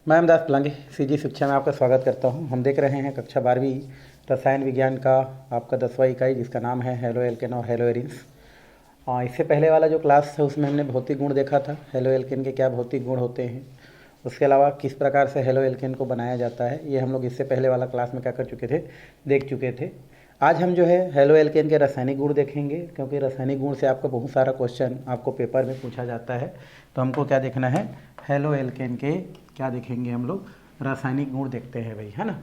मैं अमदास पलांगे सीजी शिक्षा में आपका स्वागत करता हूं। हम देख रहे हैं कक्षा 12वीं रसायन विज्ञान का आपका 10वां इकाई, जिसका नाम है हेलो एल्केन और हेलो एरिन्स। इससे पहले वाला जो क्लास है उसमें हमने भौतिक गुण देखा था, हेलो एल्केन के क्या भौतिक गुण होते हैं, उसके अलावा किस प्रकार से हेलो एल्केन को बनाया जाता है, ये हम लोग इससे पहले वाला क्लास में क्या कर चुके थे, देख चुके थे। आज हम जो है हेलो एल्केन के रासायनिक गुण देखेंगे, क्योंकि रासायनिक गुण से आपका बहुत सारा क्वेश्चन आपको पेपर में पूछा जाता है। तो हमको क्या देखना है, हेलो एल्केन के क्या देखेंगे हम लोग, रासायनिक गुण देखते हैं भाई, है ना।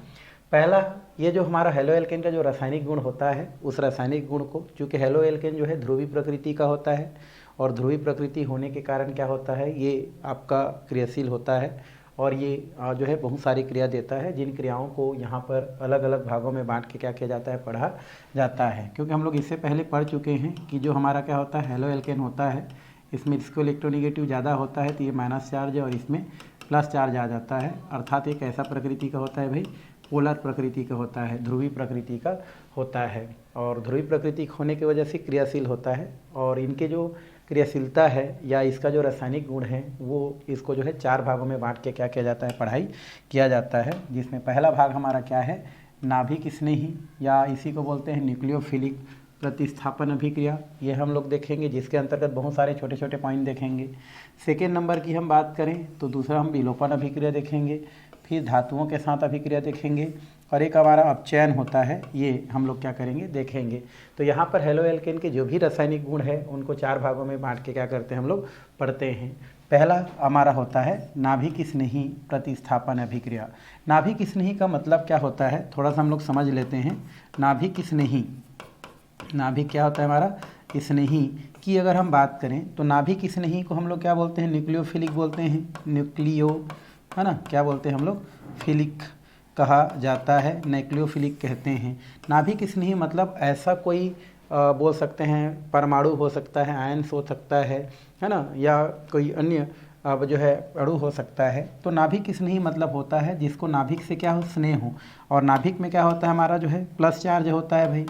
पहला, ये जो हमारा हेलो एल्केन का जो रासायनिक गुण होता है, उस रासायनिक गुण को, चूँकि हेलो एल्केन जो है ध्रुवीय प्रकृति का होता है, और ध्रुवीय प्रकृति होने के कारण क्या होता है, ये आपका क्रियाशील होता है, और ये जो है बहुत सारी क्रिया देता है, जिन क्रियाओं को यहाँ पर अलग अलग भागों में बांट के क्या किया जाता है, पढ़ा जाता है। क्योंकि हम लोग इससे पहले पढ़ चुके हैं कि जो हमारा क्या होता है, हेलो एल्केन होता है, इसमें इसको इलेक्ट्रोनेगेटिव ज़्यादा होता है तो ये माइनस चार्ज है, और इसमें प्लस चार्ज आ जाता है। अर्थात एक ऐसा प्रकृति का होता है भाई, पोलर प्रकृति का होता है, ध्रुवीय प्रकृति का होता है, और ध्रुवीय प्रकृति होने की वजह से क्रियाशील होता है। और इनके जो क्रियाशीलता है या इसका जो रासायनिक गुण है, वो इसको जो है 4 भागों में बांट के क्या किया जाता है, पढ़ाई किया जाता है। जिसमें पहला भाग हमारा क्या है, नाभिक स्नेही, या इसी को बोलते हैं न्यूक्लियोफिलिक प्रतिस्थापन अभिक्रिया, ये हम लोग देखेंगे, जिसके अंतर्गत बहुत सारे छोटे छोटे पॉइंट देखेंगे। सेकेंड नंबर की हम बात करें तो दूसरा हम विलोपन अभिक्रिया देखेंगे, फिर धातुओं के साथ अभिक्रिया देखेंगे, और एक हमारा अपचयन होता है, ये हम लोग क्या करेंगे, देखेंगे। तो यहाँ पर हेलो एल्केन के जो भी रासायनिक गुण है उनको 4 भागों में बांट के क्या करते हैं, हम लोग पढ़ते हैं। पहला हमारा होता है नाभिक स्नेही प्रतिस्थापन अभिक्रिया। नाभिक स्नेही का मतलब क्या होता है, थोड़ा सा हम लोग समझ लेते हैं। नाभिक स्नेही, नाभिक क्या होता है हमारा, स्नेही की अगर हम बात करें तो नाभिक स्नेही को हम लोग क्या बोलते हैं, न्यूक्लियोफिलिक बोलते हैं, न्यूक्लियो, है ना, क्या बोलते हैं हम लोग, फिलिक कहा जाता है, न्यूक्लियोफिलिक कहते हैं। नाभिक स्नेही मतलब ऐसा कोई बोल सकते हैं, परमाणु हो सकता है, आयन्स हो सकता है ना, या कोई अन्य अब जो है अणु हो सकता है। तो नाभिक स्नेही मतलब होता है जिसको नाभिक से क्या हो, स्नेह हो, और नाभिक में क्या होता है हमारा जो है प्लस चार्ज होता है भाई,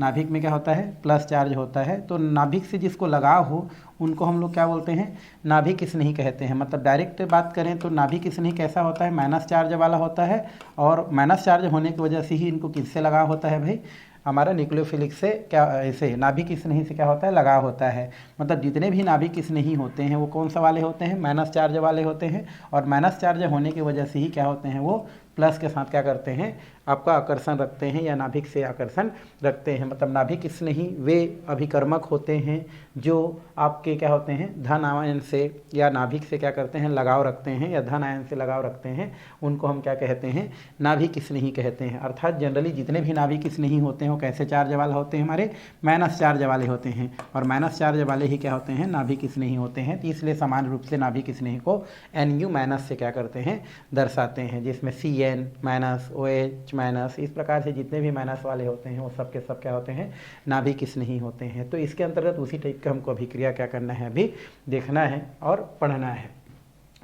नाभिक में क्या होता है, प्लस चार्ज होता है। तो नाभिक से जिसको लगाव हो उनको हम लोग क्या बोलते हैं, नाभिक स्नेही कहते हैं। मतलब डायरेक्ट बात करें तो नाभिक स्नेही कैसा होता है, माइनस चार्ज वाला होता है, और माइनस चार्ज होने की वजह से ही इनको किससे लगाव होता है भाई, हमारा न्यूक्लियोफिलिक से, क्या ऐसे नाभिक स्नेही से क्या होता है, लगाव होता है। मतलब जितने भी नाभिक स्नेही होते हैं वो कौन सा वाले होते हैं, माइनस चार्ज वाले होते हैं, और माइनस चार्ज होने की वजह से ही क्या होते हैं, वो प्लस के साथ क्या करते हैं, आपका आकर्षण रखते हैं, या नाभिक से आकर्षण रखते हैं। मतलब नाभिक स्नेही वे अभिकर्मक होते हैं जो आपके क्या होते हैं, धन आयन से या नाभिक से क्या करते हैं, लगाव रखते हैं, या धन आयन से लगाव रखते हैं, उनको हम क्या कहते हैं, नाभिक स्नेही कहते हैं। अर्थात जनरली जितने भी नाभिक स्नेही होते हैं वो कैसे चार्ज वाले होते हैं, हमारे माइनस चार्ज वाले होते हैं, और माइनस चार्ज वाले ही क्या होते हैं, नाभिक स्नेही होते हैं। तो इसलिए समान रूप से नाभिक स्नेही को NU माइनस से क्या करते हैं, दर्शाते हैं, जिसमें CN माइनस, OH माइनस, इस प्रकार से जितने भी माइनस वाले होते हैं वो सब के सब क्या होते हैं, नाभिक स्नेही होते हैं। तो इसके अंतर्गत उसी टाइप का हमको अभिक्रिया क्या करना है, अभी देखना है और पढ़ना है।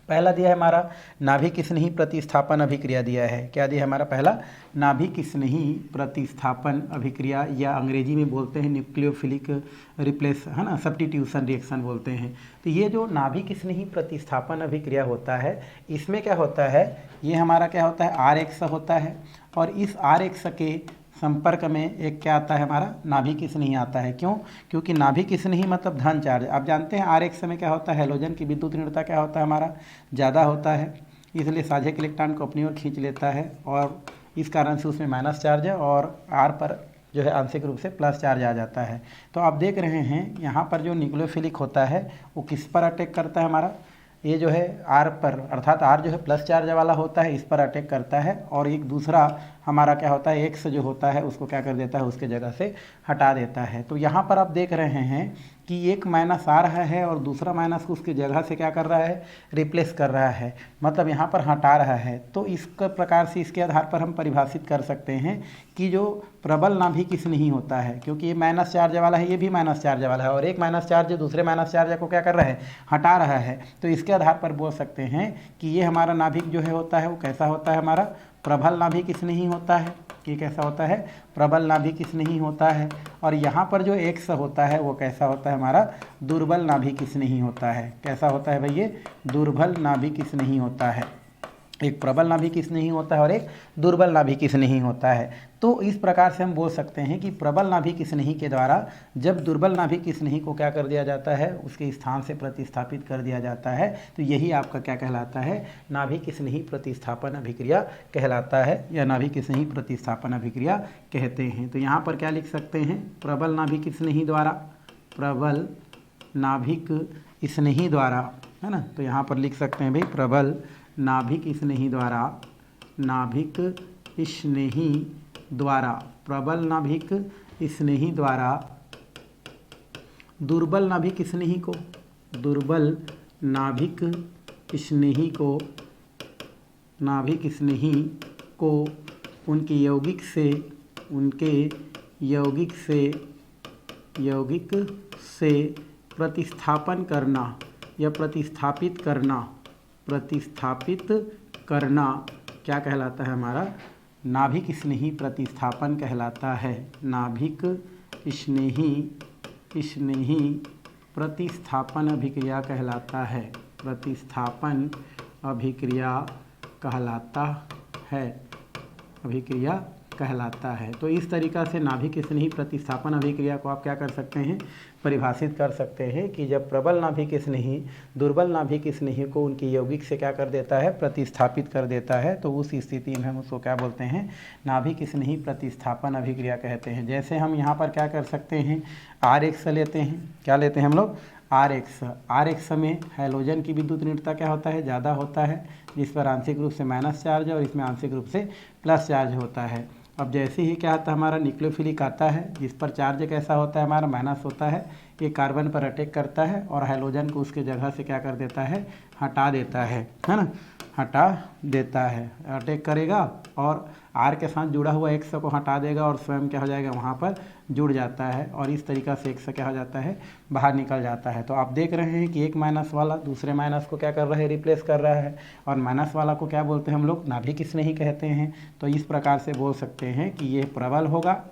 पहला दिया है हमारा नाभिक स्नेही प्रतिस्थापन अभिक्रिया दिया है। क्या दिया है हमारा, पहला नाभिक स्नेही प्रतिस्थापन अभिक्रिया, या अंग्रेजी में बोलते हैं न्यूक्लियोफिलिक रिप्लेस, है ना, सब्स्टिट्यूशन रिएक्शन बोलते हैं। तो ये जो नाभिक स्नेही प्रतिस्थापन अभिक्रिया होता है, इसमें क्या होता है, ये हमारा क्या होता है, RH होता है, और इस RH के संपर्क में एक क्या आता है, हमारा नाभिक स्नेही आता है। क्यों, क्योंकि नाभिक स्नेही मतलब धन चार्ज। आप जानते हैं RH में क्या होता है, हैलोजन की विद्युत ऋणता क्या होता है, हमारा ज़्यादा होता है, इसलिए साझेक इलेक्ट्रॉन को अपनी ओर खींच लेता है, और इस कारण से उसमें माइनस चार्ज है, और R पर जो है आंशिक रूप से प्लस चार्ज आ जाता है। तो आप देख रहे हैं यहाँ पर जो न्यूक्लियोफिलिक होता है वो किस पर अटैक करता है, हमारा ये जो है R पर, अर्थात R जो है प्लस चार्ज वाला होता है, इस पर अटैक करता है, और एक दूसरा हमारा क्या होता है, X जो होता है उसको क्या कर देता है, उसके जगह से हटा देता है। तो यहाँ पर आप देख रहे हैं कि एक माइनस आ रहा है और दूसरा माइनस को उसकी जगह से क्या कर रहा है, रिप्लेस कर रहा है, मतलब यहाँ पर हटा रहा है। तो इस प्रकार से इसके आधार पर हम परिभाषित कर सकते हैं कि जो प्रबल नाभिक स्नेही होता है, क्योंकि ये माइनस चार्ज वाला है, ये भी माइनस चार्ज वाला है, और एक माइनस चार्ज दूसरे माइनस चार्ज को क्या कर रहा है, हटा रहा है। तो इसके आधार पर बोल सकते हैं कि ये हमारा नाभिक जो है होता है वो कैसा होता है, हमारा प्रबल नाभिक स्नेही होता है। कि कैसा होता है, प्रबल नाभिक स्नेही होता है। और यहाँ पर जो X होता है वो कैसा होता है, हमारा दुर्बल नाभिक स्नेही होता है। कैसा होता है भाई, ये दुर्बल नाभिक स्नेही होता है। एक प्रबल नाभिक स्नेही होता है और एक दुर्बल नाभिक स्नेही होता है। तो इस प्रकार से हम बोल सकते हैं कि प्रबल नाभिक स्नेही के द्वारा जब दुर्बल नाभिक स्नेही को क्या कर दिया जाता है, उसके स्थान से प्रतिस्थापित कर दिया जाता है, तो यही आपका क्या कहलाता है, नाभिक स्नेही प्रतिस्थापन अभिक्रिया कहलाता है, या नाभिक स्नेही प्रतिस्थापन अभिक्रिया कहते हैं। तो यहाँ पर क्या लिख सकते हैं, प्रबल नाभिक स्नेही द्वारा, प्रबल नाभिक स्नेही द्वारा, है ना। तो यहाँ पर लिख सकते हैं भाई प्रबल नाभिक स्नेही द्वारा, नाभिक स्नेही द्वारा, प्रबल नाभिक स्नेही द्वारा दुर्बल नाभिक स्नेही को, दुर्बल नाभिक स्नेही को, नाभिक स्नेही को उनके यौगिक से, उनके यौगिक से प्रतिस्थापन करना या प्रतिस्थापित करना, प्रतिस्थापित करना क्या कहलाता है हमारा, नाभिक स्नेही प्रतिस्थापन कहलाता है। नाभिक स्नेही प्रतिस्थापन अभिक्रिया कहलाता है, प्रतिस्थापन अभिक्रिया कहलाता है, अभिक्रिया कहलाता है। तो इस तरीक़ा से नाभिक स्नेही प्रतिस्थापन अभिक्रिया को आप क्या कर सकते हैं, परिभाषित कर सकते हैं कि जब प्रबल नाभिक स्नेही दुर्बल नाभिक स्नेही को उनकी यौगिक से क्या कर देता है, प्रतिस्थापित कर देता है, तो उस स्थिति में हम उसको क्या बोलते हैं, नाभिक स्नेही प्रतिस्थापन अभिक्रिया कहते हैं। जैसे हम यहाँ पर क्या कर सकते हैं, RX लेते हैं, क्या लेते हैं हम लोग, RX में हैलोजन की विद्युत ऋणता क्या होता है, ज़्यादा होता है, जिस पर आंशिक रूप से माइनस चार्ज है और इसमें आंशिक रूप से प्लस चार्ज होता है। अब जैसे ही क्या आता है हमारा न्यूक्लियोफिलिक आता है, जिस पर चार्ज कैसा होता है हमारा, माइनस होता है, ये कार्बन पर अटैक करता है और हाइड्रोजन को उसके जगह से क्या कर देता है, हटा देता है ना, हटा देता है, अटैक करेगा और R के साथ जुड़ा हुआ X को हटा देगा और स्वयं क्या हो जाएगा, वहाँ पर जुड़ जाता है और इस तरीक़ा से X क्या हो जाता है, बाहर निकल जाता है। तो आप देख रहे हैं कि एक माइनस वाला दूसरे माइनस को क्या कर रहा है, रिप्लेस कर रहा है, और माइनस वाला को क्या बोलते हैं हम लोग, नाभिक स्नेही कहते हैं। तो इस प्रकार से बोल सकते हैं कि ये प्रबल होगा,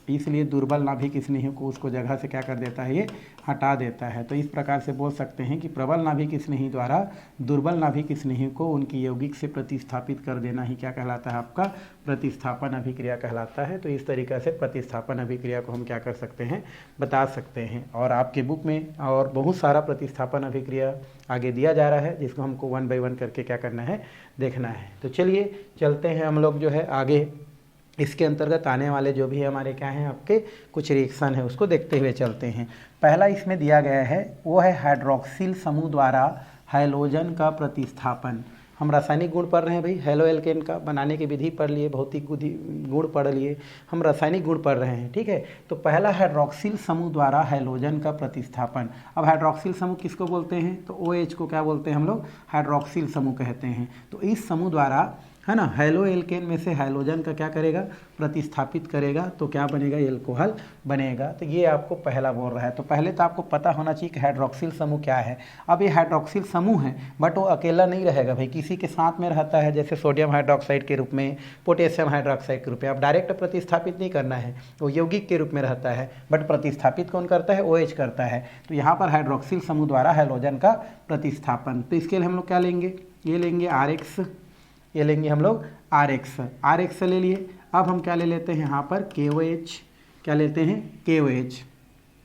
इसलिए दुर्बल नाभिक स्नेही को उसको जगह से क्या कर देता है, ये हटा देता है। तो इस प्रकार से बोल सकते हैं कि प्रबल नाभिक स्नेही द्वारा दुर्बल नाभिक स्नेही को उनकी यौगिक से प्रतिस्थापित कर देना ही क्या कहलाता है, आपका प्रतिस्थापन अभिक्रिया कहलाता है। तो इस तरीक़े से प्रतिस्थापन अभिक्रिया को हम क्या कर सकते हैं, बता सकते हैं। और आपके बुक में और बहुत सारा प्रतिस्थापन अभिक्रिया आगे दिया जा रहा है, जिसको हमको 1 बाय 1 करके क्या करना है, देखना है। तो चलिए चलते हैं हम लोग जो है आगे, इसके अंतर्गत आने वाले जो भी हमारे क्या हैं, आपके कुछ रिएक्शन है उसको देखते हुए चलते हैं। पहला इसमें दिया गया है वो है हाइड्रोक्सिल समूह द्वारा हैलोजन का प्रतिस्थापन। हम रासायनिक गुण पढ़ रहे हैं भाई, हेलो एल्केन का बनाने की विधि पढ़ लिए, भौतिक गुण पढ़ लिए, हम रासायनिक गुण पढ़ रहे हैं, ठीक है। तो पहला हाइड्रोक्सिल समूह द्वारा हैलोजन का प्रतिस्थापन। अब हाइड्रोक्सिल समूह किसको बोलते हैं, तो OH को क्या बोलते हैं हम लोग, हाइड्रोक्सिल समूह कहते हैं। तो इस समूह द्वारा, है ना, हेलो एल्केन में से हाइड्रोजन का क्या करेगा, प्रतिस्थापित करेगा, तो क्या बनेगा, एल्कोहल बनेगा। तो ये आपको पहला बोल रहा है। तो पहले तो आपको पता होना चाहिए कि हाइड्रोक्सिल समूह क्या है। अब ये हाइड्रोक्सिल समूह है, बट वो अकेला नहीं रहेगा भाई, किसी के साथ में रहता है, जैसे सोडियम हाइड्रोक्साइड के रूप में, पोटेशियम हाइड्रोक्साइड के रूप में। अब डायरेक्ट प्रतिस्थापित नहीं करना है, वो यौगिक के रूप में रहता है, बट प्रतिस्थापित कौन करता है, OH करता है। तो यहाँ पर हाइड्रोक्सिल समूह द्वारा हैलोजन का प्रतिस्थापन। तो इसके लिए हम लोग क्या लेंगे, ये लेंगे RX, ये लेंगे हम लोग RX ले लिए। अब हम क्या ले लेते हैं यहाँ पर KOH, क्या लेते हैं, KOH।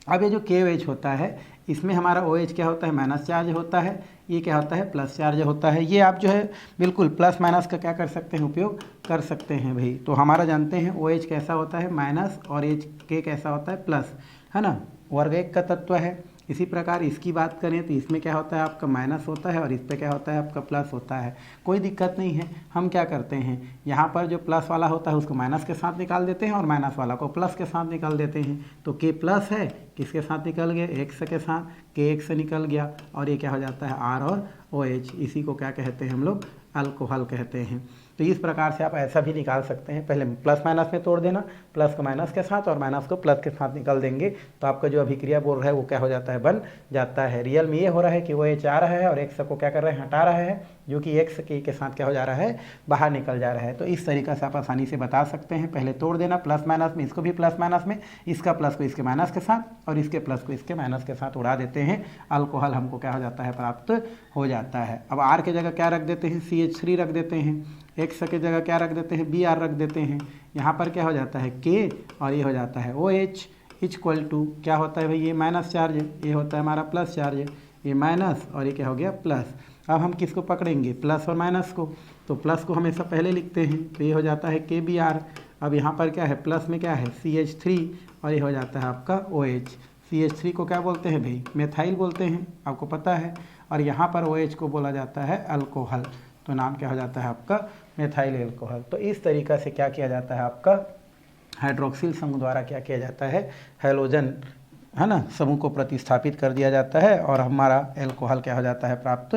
अब ये जो KOH होता है, इसमें हमारा OH क्या होता है, माइनस चार्ज होता है, ये क्या होता है, प्लस चार्ज होता है। ये आप जो है बिल्कुल प्लस माइनस का क्या कर सकते हैं, उपयोग कर सकते हैं भाई। तो हमारा जानते हैं OH कैसा होता है, माइनस, और K कैसा होता है, प्लस, है ना, वर्ग एक का तत्व है। इसी प्रकार इसकी बात करें तो इसमें क्या होता है, आपका माइनस होता है और इस पे क्या होता है, आपका प्लस होता है। कोई दिक्कत नहीं है, हम क्या करते हैं, यहाँ पर जो प्लस वाला होता है उसको माइनस के साथ निकाल देते हैं और माइनस वाला को प्लस के साथ निकाल देते हैं। तो K प्लस है, किसके साथ निकल गया, X के साथ, KX से निकल गया, और ये क्या हो जाता है, R और OH। इसी को क्या कहते हैं हम लोग, अल्कोहल कहते हैं। तो इस प्रकार से आप ऐसा भी निकाल सकते हैं, पहले प्लस माइनस में तोड़ देना, प्लस को माइनस के साथ और माइनस को प्लस के साथ निकाल देंगे, तो आपका जो अभिक्रिया बोल रहा है वो क्या हो जाता है, बन जाता है। रियल में ये हो रहा है कि वो एच आ रहा है और एक्स को क्या कर रहे हैं, हटा रहा है, जो कि एक्स के साथ क्या हो जा रहा है, बाहर निकल जा रहा है। तो इस तरीक़ा से आप आसानी से बता सकते हैं, पहले तोड़ देना प्लस माइनस में, इसको भी प्लस माइनस में, इसका प्लस को इसके माइनस के साथ और इसके प्लस को इसके माइनस के साथ उड़ा देते हैं, अल्कोहल हमको क्या हो जाता है, प्राप्त हो जाता है। अब आर के जगह क्या रख देते हैं, CH3 रख देते हैं, एक्स के जगह क्या रख देते हैं, Br रख देते हैं, यहाँ पर क्या हो जाता है K और ये हो जाता है OH इक्वल टू क्या होता है भाई, ये माइनस चार्ज है, ये होता है हमारा प्लस चार्ज है, ये माइनस और ये क्या हो गया प्लस। अब हम किसको पकड़ेंगे, प्लस और माइनस को, तो प्लस को हमेशा पहले लिखते हैं, तो ये हो जाता है KBr। अब यहाँ पर क्या है, प्लस में क्या है CH3 और ये हो जाता है आपका OH। CH3 को क्या बोलते हैं भाई, मेथाइल बोलते हैं, आपको पता है, और यहाँ पर OH को बोला जाता है अल्कोहल, तो नाम क्या हो जाता है आपका, मेथाइल अल्कोहल। तो इस तरीक़ा से क्या किया जाता है, आपका हाइड्रोक्सिल समूह द्वारा क्या किया जाता है, हैलोजन है ना समूह को प्रतिस्थापित कर दिया जाता है और हमारा एल्कोहल क्या हो जाता है, प्राप्त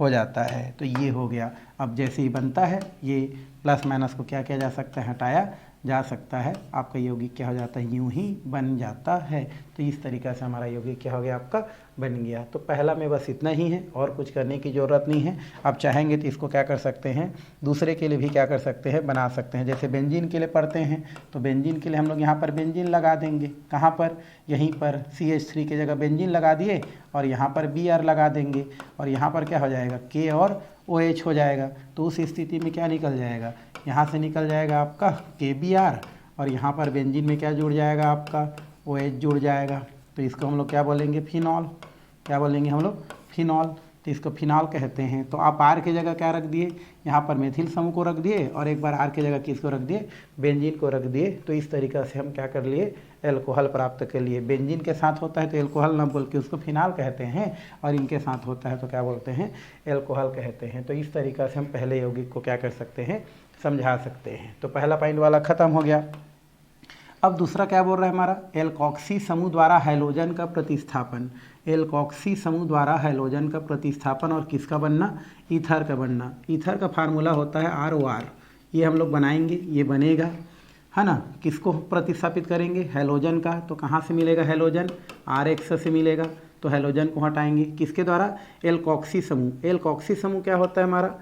हो जाता है। तो ये हो गया। अब जैसे ही बनता है ये प्लस माइनस को क्या किया जा सकता है, हटाया जा सकता है, आपका यौगिक क्या हो जाता है, यूं ही बन जाता है। तो इस तरीक़ा से हमारा यौगिक क्या हो गया, आपका बन गया। तो पहला में बस इतना ही है और कुछ करने की ज़रूरत नहीं है। आप चाहेंगे तो इसको क्या कर सकते हैं, दूसरे के लिए भी क्या कर सकते हैं, बना सकते हैं। जैसे बेंजीन के लिए पढ़ते हैं तो बेंजीन के लिए हम लोग यहाँ पर बेंजीन लगा देंगे, कहाँ पर, यहीं पर CH3 की जगह बेंजीन लगा दिए और यहाँ पर Br लगा देंगे और यहाँ पर क्या हो जाएगा, K और OH हो जाएगा। तो उस स्थिति में क्या निकल जाएगा, यहाँ से निकल जाएगा आपका KBr और यहाँ पर बेंजीन में क्या जुड़ जाएगा, आपका OH जुड़ जाएगा। तो इसको हम लोग क्या बोलेंगे, फिनॉल, क्या बोलेंगे हम लोग, फिनॉल। तो इसको फिनॉल कहते हैं। तो आप आर की जगह क्या रख दिए, यहाँ पर मेथिल समूह को रख दिए और एक बार आर की जगह किसको रख दिए, बेंजीन को रख दिए। तो इस तरीक़ा से हम क्या कर लिए, एल्कोहल प्राप्त कर लिए। बेंजीन के साथ होता है तो एल्कोहल ना बोल के उसको फिनाल कहते हैं और इनके साथ होता है तो क्या बोलते हैं, एल्कोहल कहते हैं। तो इस तरीक़ा से हम पहले यौगिक को क्या कर सकते हैं, समझा सकते हैं। तो पहला पॉइंट वाला ख़त्म हो गया। अब दूसरा क्या बोल रहा है हमारा, एल्कोक्सी समूह द्वारा हैलोजन का प्रतिस्थापन। एल्कोक्सी समूह द्वारा हैलोजन का प्रतिस्थापन और किसका बनना, ईथर का बनना। ईथर का फार्मूला होता है ROR, ये हम लोग बनाएंगे, ये बनेगा है ना। किसको प्रतिस्थापित करेंगे, हैलोजन का। तो कहाँ से मिलेगा हैलोजन, RX से मिलेगा। तो हैलोजन को हटाएंगे किसके द्वारा, एल्कोक्सी समूह। एल्कोक्सी समूह क्या होता है हमारा,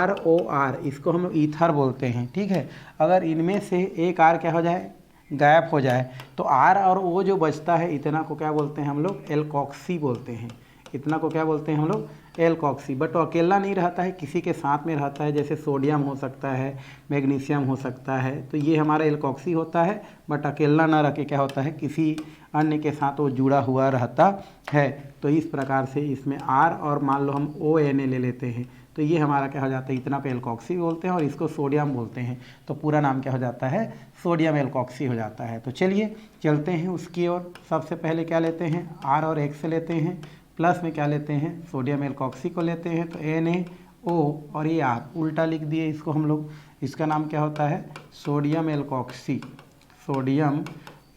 ROR, इसको हम लोग ईथर बोलते हैं, ठीक है। अगर इनमें से एक R क्या हो जाए, गायब हो जाए, तो R और O जो बचता है, इतना को क्या बोलते हैं हम लोग, एल्कोक्सी बोलते हैं। इतना को क्या बोलते हैं हम लोग, एल्कोक्सी। बट वो अकेला नहीं रहता है, किसी के साथ में रहता है, जैसे सोडियम हो सकता है, मैग्नीशियम हो सकता है। तो ये हमारा एल्कोक्सी होता है, बट अकेला ना रह के क्या होता है, किसी अन्य के साथ वो जुड़ा हुआ रहता है। तो इस प्रकार से इसमें R और मान लो हम ONA ले लेते हैं, तो ये हमारा क्या हो जाता है, इतना पे एल्कोक्सी बोलते हैं और इसको सोडियम बोलते हैं। तो पूरा नाम क्या हो जाता है, सोडियम एल्कोक्सी हो जाता है। तो चलिए चलते हैं उसकी ओर। सबसे पहले क्या लेते हैं, R और X लेते हैं, प्लस में क्या लेते हैं, सोडियम एल्कोक्सी को लेते हैं। तो NaO और ये R उल्टा लिख दिए इसको हम लोग। इसका नाम क्या होता है, सोडियम एल्कोक्सी। सोडियम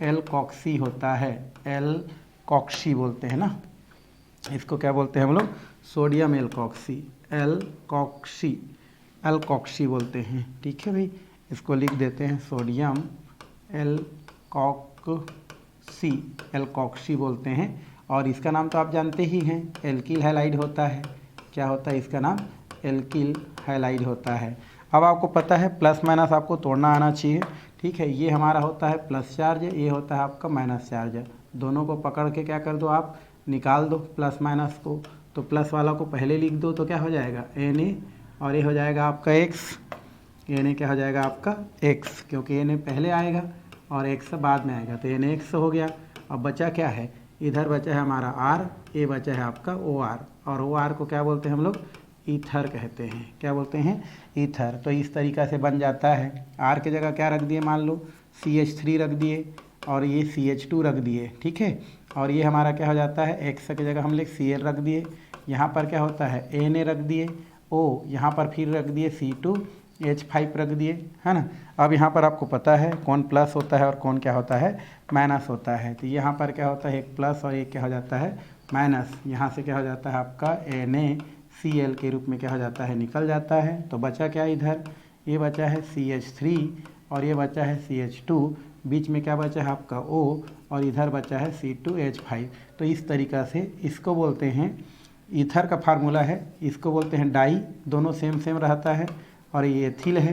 एल्कोक्सी होता है, एल्कोक्सी बोलते हैं ना, इसको क्या बोलते हैं हम लोग, सोडियम एल्कोक्सी। एल्कोक्सी, एल्कोक्सी बोलते हैं, ठीक है भाई। इसको लिख देते हैं सोडियम एल्कोक्सी, एल्कोक्सी बोलते हैं। और इसका नाम तो आप जानते ही हैं, एल्किल हैलाइड होता है। क्या होता है इसका नाम, एल्किल हैलाइड होता है। अब आपको पता है प्लस माइनस आपको तोड़ना आना चाहिए, ठीक है। ये हमारा होता है प्लस चार्ज, ये होता है आपका माइनस चार्ज। दोनों को पकड़ के क्या कर दो, आप निकाल दो प्लस माइनस को। तो प्लस वाला को पहले लिख दो तो क्या हो जाएगा, Na और ये हो जाएगा आपका X। Na क्या हो जाएगा आपका X, क्योंकि Na पहले आएगा और X बाद में आएगा, तो NaX हो गया। अब बचा क्या है, इधर बचा है हमारा R, ये बचा है आपका OR। और OR को क्या बोलते हैं हम लोग, ईथर कहते हैं। क्या बोलते हैं, ईथर। तो इस तरीक़ा से बन जाता है। R की जगह क्या रख दिए, मान लो CH3 रख दिए और ये CH2 रख दिए, ठीक है। और ये हमारा क्या हो जाता है, X की जगह हम लोग Cl रख दिए। यहाँ पर क्या होता है, Na रख दिए, O यहाँ पर फिर रख दिए C2H5 रख दिए, है ना। अब यहाँ पर आपको पता है कौन प्लस होता है और कौन क्या होता है, माइनस होता है। तो यहाँ पर क्या होता है, एक प्लस और एक क्या हो जाता है, माइनस। यहाँ से क्या हो जाता है आपका NaCl के रूप में क्या हो जाता है, निकल जाता है। तो बचा क्या इधर, ये बचा है CH3 और ये बचा है CH2, बीच में क्या बचा है आपका O और इधर बचा है C2H5। तो इस तरीक़ा से इसको बोलते हैं, ईथर का फार्मूला है, इसको बोलते हैं डाई, दोनों सेम सेम रहता है। और ये एथिल है,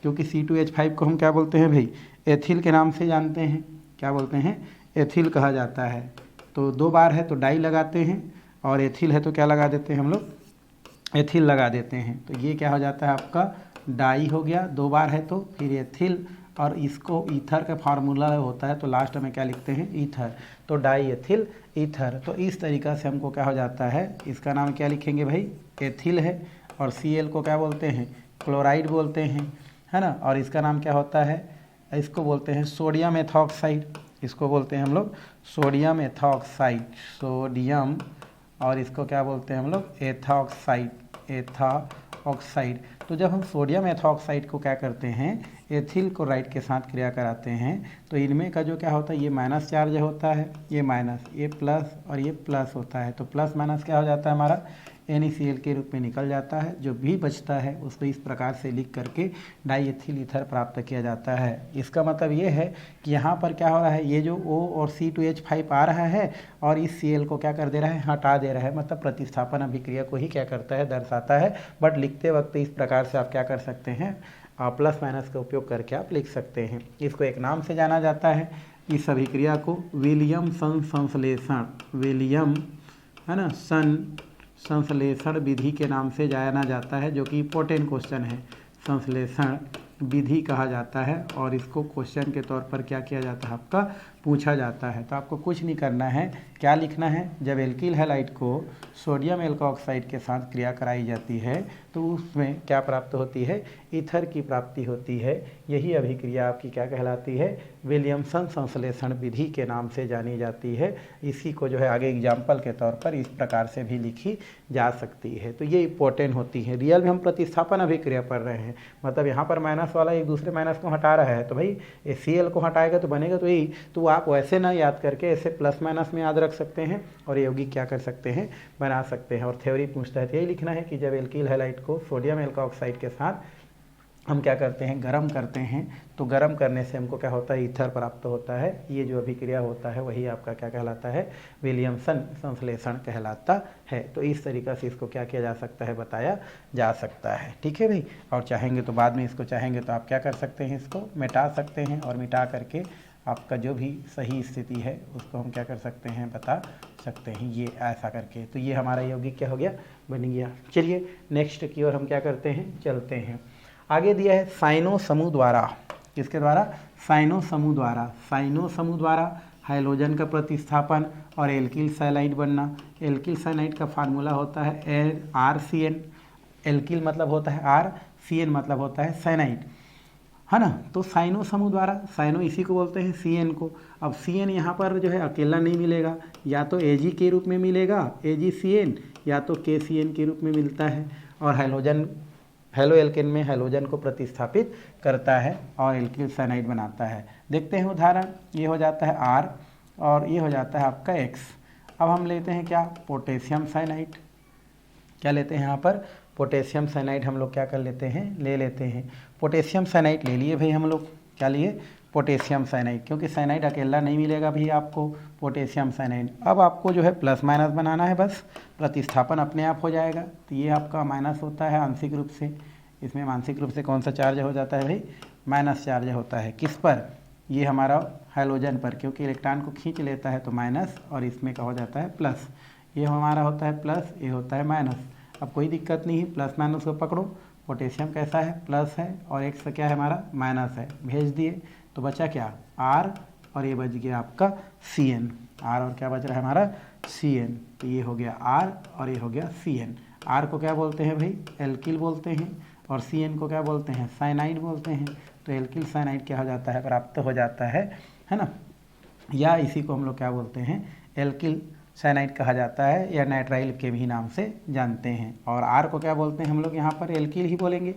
क्योंकि C2H5 को हम क्या बोलते हैं भाई, एथिल के नाम से जानते हैं, क्या बोलते हैं, एथिल कहा जाता है। तो 2 बार है तो डाई लगाते हैं, और एथिल है तो क्या लगा देते हैं हम लोग, एथिल लगा देते हैं। तो ये क्या हो जाता है आपका डाई हो गया, 2 बार है तो फिर एथिल, और इसको ईथर का फार्मूला होता है तो लास्ट में क्या लिखते हैं, ईथर, तो डाई एथिल ईथर। तो इस तरीक़ा से हमको क्या हो जाता है, इसका नाम क्या लिखेंगे भाई, एथिल है, और Cl को क्या बोलते हैं, क्लोराइड बोलते हैं, है ना। और इसका नाम क्या होता है, इसको बोलते हैं सोडियम एथॉक्साइड, इसको बोलते हैं हम लोग सोडियम एथॉक्साइड, सोडियम, और इसको क्या बोलते हैं हम लोग, एथॉक्साइड, एथॉक्साइड। तो जब हम सोडियम एथॉक्साइड को क्या करते हैं, एथिल क्लोराइड के साथ क्रिया कराते हैं, तो इनमें का जो क्या होता है, ये माइनस चार्ज होता है, ये माइनस, ये प्लस और ये प्लस होता है। तो प्लस माइनस क्या हो जाता है हमारा, NaCl के रूप में निकल जाता है। जो भी बचता है उसको इस प्रकार से लिख करके डाईएथिल ईथर प्राप्त किया जाता है। इसका मतलब ये है कि यहाँ पर क्या हो रहा है, ये जो O और C2H5 आ रहा है और इस Cl को क्या कर दे रहा है, हटा दे रहा है, मतलब प्रतिस्थापन अभिक्रिया को ही क्या करता है, दर्शाता है। बट लिखते वक्त इस प्रकार से आप क्या कर सकते हैं, प्लस माइनस का उपयोग करके आप लिख सकते हैं। इसको एक नाम से जाना जाता है, इस अभिक्रिया को विलियमसन संश्लेषण, विलियम है ना, संश्लेषण विधि के नाम से जाना जाता है, जो कि इम्पोर्टेंट क्वेश्चन है। संश्लेषण विधि कहा जाता है और इसको क्वेश्चन के तौर पर क्या किया जाता है, आपका पूछा जाता है। तो आपको कुछ नहीं करना है, क्या लिखना है, जब एल्किल हैलाइड को सोडियम एल्कोऑक्साइड के साथ क्रिया कराई जाती है तो उसमें क्या प्राप्त होती है, ईथर की प्राप्ति होती है। यही अभिक्रिया आपकी क्या कहलाती है, विलियमसन संश्लेषण विधि के नाम से जानी जाती है। इसी को जो है आगे एग्जाम्पल के तौर पर इस प्रकार से भी लिखी जा सकती है। तो ये इंपॉर्टेंट होती है। रियल में हम प्रतिस्थापन अभिक्रिया पढ़ रहे हैं, मतलब यहाँ पर माइनस वाला एक दूसरे माइनस को हटा रहा है, तो भाई Cl को हटाएगा तो बनेगा तो यही। तो आप वैसे ना याद करके ऐसे प्लस माइनस में याद रख सकते हैं और यौगिक क्या कर सकते हैं, बना सकते हैं। और थ्योरी पूछता है तो यही लिखना है कि जब एल्किल हैलाइड को सोडियम एल्कोऑक्साइड के साथ हम क्या करते हैं, गर्म करते हैं, तो गर्म करने से हमको क्या होता है, ईथर प्राप्त होता है। ये जो अभिक्रिया होता है वही आपका क्या कहलाता है, विलियमसन संश्लेषण कहलाता है। तो इस तरीक़ा से इसको क्या किया जा सकता है, बताया जा सकता है। ठीक है भाई। और चाहेंगे तो बाद में इसको चाहेंगे तो आप क्या कर सकते हैं, इसको मिटा सकते हैं, और मिटा करके आपका जो भी सही स्थिति है उसको हम क्या कर सकते हैं, बता सकते हैं, ये ऐसा करके। तो ये हमारा यौगिक क्या हो गया, बन गया। चलिए नेक्स्ट की ओर हम क्या करते हैं, चलते हैं। आगे दिया है साइनो समूह द्वारा, किसके द्वारा, साइनो समूह द्वारा, साइनो समूह द्वारा हाइड्रोजन का प्रतिस्थापन और एल्किल सैलाइड बनना। एल्किल सैलाइड का फार्मूला होता है RCN, एल्किल मतलब होता है R, CN मतलब होता है सैनाइड, है ना। तो साइनो समूह द्वारा, साइनो इसी को बोलते हैं, CN को। अब CN यहाँ पर जो है अकेला नहीं मिलेगा, या तो Ag के रूप में मिलेगा AgCN, या तो KCN के रूप में मिलता है। और हाइड्रोजन, हेलो एल्केन में हाइड्रोजन को प्रतिस्थापित करता है और एल्किल साइनाइड बनाता है। देखते हैं उदाहरण, ये हो जाता है R और ये हो जाता है आपका X। अब हम लेते हैं क्या, पोटेशियम साइनाइड, क्या लेते हैं यहाँ पर, पोटेशियम साइनाइड हम लोग क्या कर लेते हैं, ले लेते हैं। पोटेशियम साइनाइड ले लिए भाई हम लोग, क्या लिए, पोटेशियम साइनाइड, क्योंकि साइनाइड अकेला नहीं मिलेगा भी आपको, पोटेशियम साइनाइड। अब आपको जो है प्लस माइनस बनाना है, बस प्रतिस्थापन अपने आप हो जाएगा। तो ये आपका माइनस होता है आंशिक रूप से, इसमें आंशिक रूप से कौन सा चार्ज हो जाता है भाई, माइनस चार्ज होता है। किस पर, ये हमारा हाइड्रोजन पर, क्योंकि इलेक्ट्रॉन को खींच लेता है तो माइनस, और इसमें का हो जाता है प्लस। ये हमारा होता है प्लस, ये होता है माइनस। अब कोई दिक्कत नहीं है, प्लस माइनस को पकड़ो। पोटेशियम कैसा है, प्लस है, और एक्स क्या है हमारा, माइनस है, भेज दिए। तो बचा क्या, R, और ये बच गया आपका CN, R और क्या बच रहा है हमारा, CN। तो ये हो गया R और ये हो गया CN। R को क्या बोलते हैं भाई, एल्किल बोलते हैं, और CN को क्या बोलते हैं, साइनाइड बोलते हैं। तो एल्किल साइनाइड क्या हो जाता है, प्राप्त हो जाता है ना। या इसी को हम लोग क्या बोलते हैं, एल्किल साइनाइड कहा जाता है, या नाइट्राइल के भी नाम से जानते हैं। और R को क्या बोलते हैं हम लोग, यहाँ पर एल्किल ही बोलेंगे।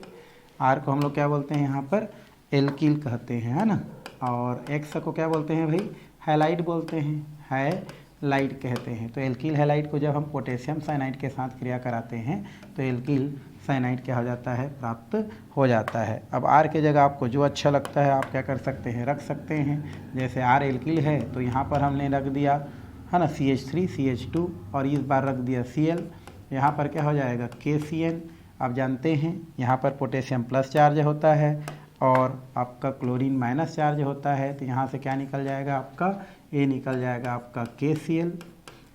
R को हम लोग क्या बोलते हैं, यहाँ पर एल्किल कहते हैं, है ना। और X को क्या बोलते हैं भाई, हैलाइड बोलते हैं, हैलाइड कहते हैं। तो एल्किल हैलाइड को जब हम पोटेशियम साइनाइड के साथ क्रिया कराते हैं तो एल्किल साइनाइड क्या हो जाता है, प्राप्त हो जाता है। अब आर के जगह आपको जो अच्छा लगता है आप क्या कर सकते हैं, रख सकते हैं। जैसे आर एल्किल है तो यहाँ पर हमने रख दिया है ना CH3 CH2 और इस बार रख दिया Cl। यहाँ पर क्या हो जाएगा KCN। आप जानते हैं यहाँ पर पोटेशियम प्लस चार्ज होता है और आपका क्लोरीन माइनस चार्ज होता है, तो यहाँ से क्या निकल जाएगा आपका, ये निकल जाएगा आपका KCl।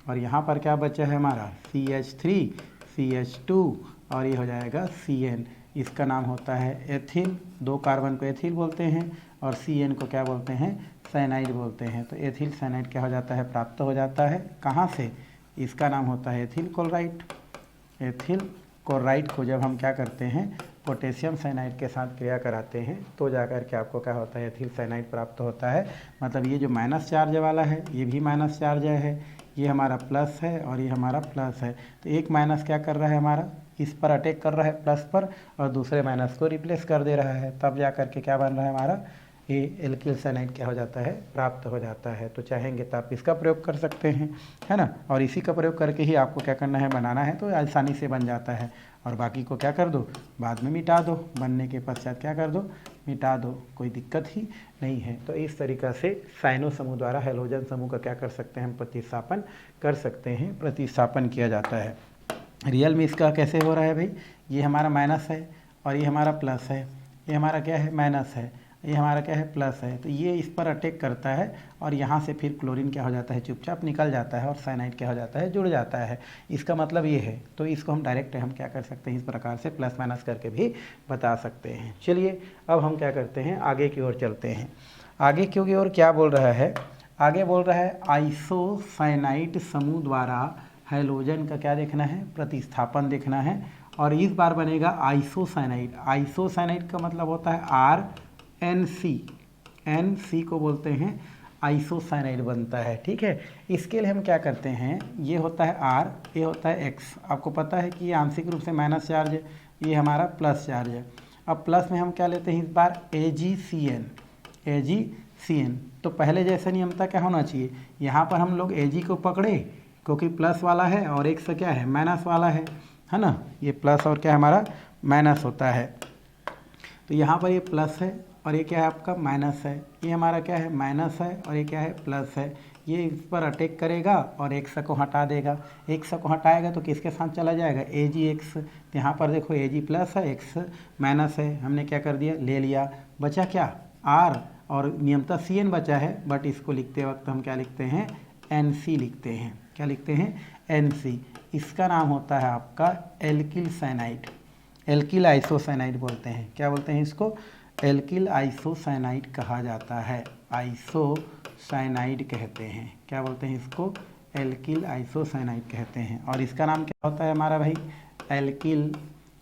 और यहाँ पर क्या बचा है हमारा CH3 CH2 और ये हो जाएगा CN। इसका नाम होता है एथिल। 2 कार्बन को एथिल बोलते हैं और CN को क्या बोलते हैं, साइनाइड बोलते हैं। तो एथिल साइनाइड क्या हो जाता है, प्राप्त हो जाता है। कहाँ से, इसका नाम होता है एथिल क्लोराइड। एथिल क्लोराइड को जब हम क्या करते हैं, पोटेशियम साइनाइड के साथ क्रिया कराते हैं तो जाकर के आपको क्या होता है, एथिल साइनाइड प्राप्त होता है। मतलब ये जो माइनस चार्ज वाला है ये भी माइनस चार्ज है, ये हमारा प्लस है और ये हमारा प्लस है। तो एक माइनस क्या कर रहा है हमारा, इस पर अटैक कर रहा है प्लस पर और दूसरे माइनस को रिप्लेस कर दे रहा है, तब जा कर के क्या बन रहा है हमारा, ये एल्किल साइनाइड क्या हो जाता है, प्राप्त हो जाता है। तो चाहेंगे तो आप इसका प्रयोग कर सकते हैं, है ना। और इसी का प्रयोग करके ही आपको क्या करना है, बनाना है, तो आसानी से बन जाता है। और बाकी को क्या कर दो, बाद में मिटा दो, बनने के पश्चात क्या कर दो, मिटा दो, कोई दिक्कत ही नहीं है। तो इस तरीक़ा से साइनो समूह द्वारा हैलोजन समूह का क्या कर सकते हैं, हम प्रतिस्थापन कर सकते हैं, प्रतिस्थापन किया जाता है। रियल में इसका कैसे हो रहा है भाई, ये हमारा माइनस है और ये हमारा प्लस है, ये हमारा क्या है, माइनस है, ये हमारा क्या है, प्लस है। तो ये इस पर अटैक करता है और यहाँ से फिर क्लोरीन क्या हो जाता है, चुपचाप निकल जाता है और साइनाइड क्या हो जाता है, जुड़ जाता है। इसका मतलब ये है। तो इसको हम डायरेक्ट हम क्या कर सकते हैं, इस प्रकार से प्लस माइनस करके भी बता सकते हैं। चलिए अब हम क्या करते हैं, आगे की ओर चलते हैं। आगे की ओर क्या बोल रहा है, आगे बोल रहा है आइसोसाइनाइड समूह द्वारा हैलोजन का क्या देखना है, प्रतिस्थापन देखना है। और इस बार बनेगा आइसोसाइनाइड। आइसोसाइनाइड का मतलब होता है RNC, NC को बोलते हैं आइसोसाइनाइड बनता है, ठीक है। इसके लिए हम क्या करते हैं, ये होता है R, ये होता है X। आपको पता है कि ये आंशिक रूप से माइनस चार्ज है, ये हमारा प्लस चार्ज है। अब प्लस में हम क्या लेते हैं इस बार, AgCN। तो पहले जैसे नियमता क्या होना चाहिए, यहाँ पर हम लोग Ag को पकड़े क्योंकि प्लस वाला है और X क्या है, माइनस वाला है ना। ये प्लस और क्या हमारा माइनस होता है। तो यहाँ पर ये प्लस है और ये क्या है आपका माइनस है, ये हमारा क्या है, माइनस है और ये क्या है, प्लस है। ये इस पर अटैक करेगा और X को हटा देगा। X को हटाएगा तो किसके साथ चला जाएगा, AgX। तो यहाँ पर देखो Ag प्लस है, X माइनस है, हमने क्या कर दिया, ले लिया। बचा क्या, R और नियमता CN बचा है, बट इसको लिखते वक्त हम क्या लिखते हैं, NC लिखते हैं। क्या लिखते हैं, NC। इसका नाम होता है आपका एल्किल साइनाइड, एल्किल आइसोसाइनाइड बोलते हैं। क्या बोलते हैं इसको, एल्किल आइसोसाइनाइड कहा जाता है, आइसोसाइनाइड कहते हैं। क्या बोलते हैं इसको, एल्किल आइसोसाइनाइड कहते हैं। और इसका नाम क्या होता है हमारा भाई, एल्किल,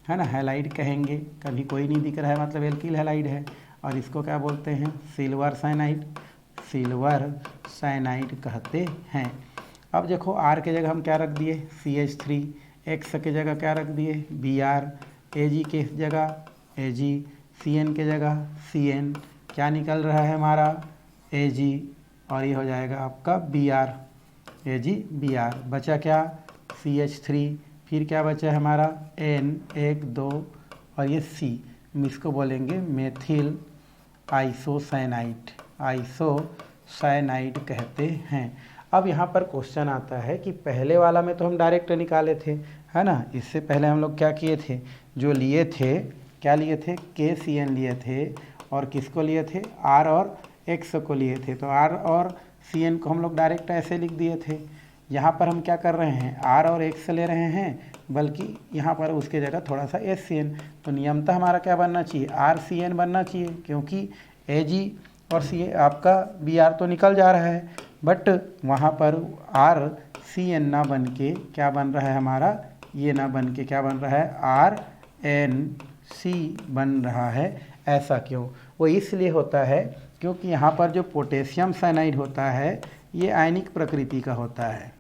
है ना, हैलाइड कहेंगे। कभी कोई नहीं दिख रहा है मतलब एल्किल हैलाइड है। और इसको क्या बोलते हैं, सिल्वर साइनाइड, सिल्वर साइनाइड कहते हैं। अब देखो R के जगह हम क्या रख दिए, CH3, X के जगह क्या रख दिए, Br, Ag के जगह Ag, CN के जगह CN। क्या निकल रहा है हमारा, Ag, और ये हो जाएगा आपका Br, Ag Br। बचा क्या, CH3, फिर क्या बचा है हमारा N, 1 2 और ये C। हम इसको बोलेंगे मेथिल आइसोसाइनाइड, आइसोसाइनाइड कहते हैं। अब यहाँ पर क्वेश्चन आता है कि पहले वाला में तो हम डायरेक्ट निकाले थे, है ना। इससे पहले हम लोग क्या किए थे, जो लिए थे, क्या लिए थे, KCN लिए थे और किसको लिए थे, R और X को लिए थे। तो R और CN को हम लोग डायरेक्ट ऐसे लिख दिए थे। यहाँ पर हम क्या कर रहे हैं, R और X ले रहे हैं, बल्कि यहाँ पर उसके जगह थोड़ा सा SCN। तो नियमतः हमारा क्या बनना चाहिए, RCN बनना चाहिए, क्योंकि Ag और C आपका Br तो निकल जा रहा है, बट वहाँ पर RCN ना बन के क्या बन रहा है हमारा, ये ना बन के क्या बन रहा है, RNC बन रहा है। ऐसा क्यों, वो इसलिए होता है क्योंकि यहाँ पर जो पोटेशियम साइनाइड होता है ये आयनिक प्रकृति का होता है।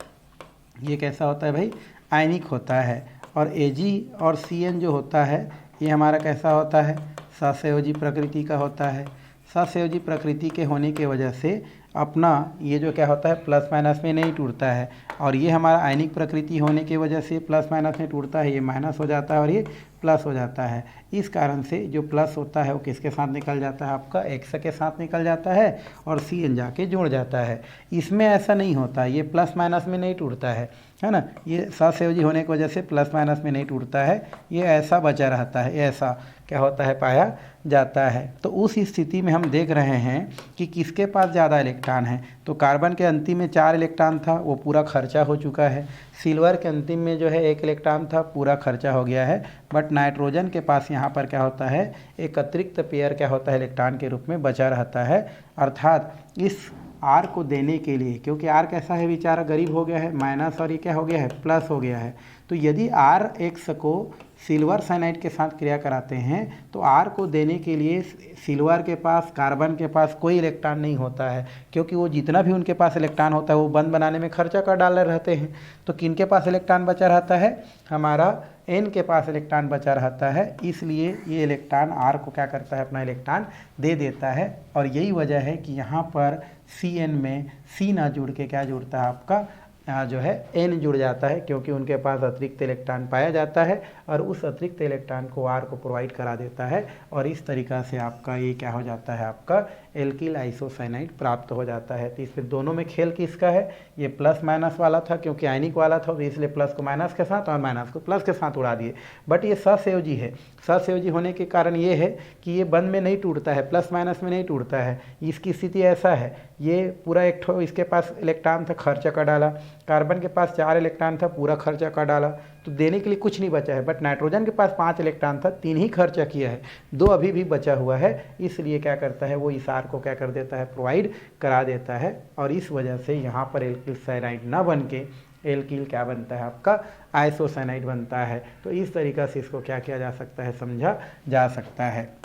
ये कैसा होता है भाई, आयनिक होता है। और Ag और CN जो होता है ये हमारा कैसा होता है, सहसंयोजी प्रकृति का होता है। सहसंयोजी प्रकृति के होने की वजह से अपना ये जो क्या होता है, प्लस माइनस में नहीं टूटता है। और ये हमारा आयनिक प्रकृति होने की वजह से प्लस माइनस में टूटता है, ये माइनस हो जाता है और ये प्लस हो जाता है। इस कारण से जो प्लस होता है वो किसके साथ निकल जाता है, आपका X के साथ निकल जाता है और CN जाके जुड़ जाता है। इसमें ऐसा नहीं होता, ये प्लस माइनस में नहीं टूटता है ना, ये सहसंयोजी होने की वजह से प्लस माइनस में नहीं टूटता है, ये ऐसा बचा रहता है, ऐसा क्या होता है, पाया जाता है। तो उस स्थिति में हम देख रहे हैं कि किसके पास ज़्यादा इलेक्ट्रॉन है। तो कार्बन के अंतिम में 4 इलेक्ट्रॉन था, वो पूरा खर्चा हो चुका है। सिल्वर के अंतिम में जो है 1 इलेक्ट्रॉन था, पूरा खर्चा हो गया है। बट नाइट्रोजन के पास यहाँ पर क्या होता है, एक अतिरिक्त पेयर क्या होता है, इलेक्ट्रॉन के रूप में बचा रहता है। अर्थात इस आर को देने के लिए, क्योंकि आर कैसा है, बेचारा गरीब हो गया है, माइनस और ये क्या हो गया है, प्लस हो गया है। तो यदि आर एक्स को सिल्वर साइनाइड के साथ क्रिया कराते हैं तो आर को देने के लिए सिल्वर के पास, कार्बन के पास कोई इलेक्ट्रॉन नहीं होता है, क्योंकि वो जितना भी उनके पास इलेक्ट्रॉन होता है वो बंद बनाने में खर्चा कर डाले रहते हैं। तो किनके पास इलेक्ट्रॉन बचा रहता है, हमारा एन के पास इलेक्ट्रॉन बचा रहता है। इसलिए ये इलेक्ट्रॉन आर को क्या करता है, अपना इलेक्ट्रॉन दे देता है। और यही वजह है कि यहाँ पर सी एन में सी ना जुड़ के क्या जुड़ता है, आपका जो है एन जुड़ जाता है, क्योंकि उनके पास अतिरिक्त इलेक्ट्रॉन पाया जाता है और उस अतिरिक्त इलेक्ट्रॉन को आर को प्रोवाइड करा देता है। और इस तरीक़ा से आपका ये क्या हो जाता है, आपका एल्किल आइसोसाइनाइड प्राप्त हो जाता है। तो इसमें दोनों में खेल किसका है, ये प्लस माइनस वाला था, क्योंकि आयनिक वाला था तो इसलिए प्लस को माइनस के साथ और माइनस को प्लस के साथ उड़ा दिए। बट ये सहसंयोजी है, सहसंयोजी होने के कारण ये है कि ये बंद में नहीं टूटता है, प्लस माइनस में नहीं टूटता है। इसकी स्थिति ऐसा है, ये पूरा एक ठो इसके पास इलेक्ट्रॉन था, खर्चा कर डाला। कार्बन के पास 4 इलेक्ट्रॉन था, पूरा खर्चा कर डाला, तो देने के लिए कुछ नहीं बचा है। बट नाइट्रोजन के पास 5 इलेक्ट्रॉन था, 3 ही खर्चा किया है, 2 अभी भी बचा हुआ है। इसलिए क्या करता है, वो इस आर को क्या कर देता है, प्रोवाइड करा देता है। और इस वजह से यहाँ पर एल्किल साइनाइड ना बन के एल्किल क्या बनता है, आपका आइसोसाइनाइड बनता है। तो इस तरीक़ा से इसको क्या किया जा सकता है, समझा जा सकता है।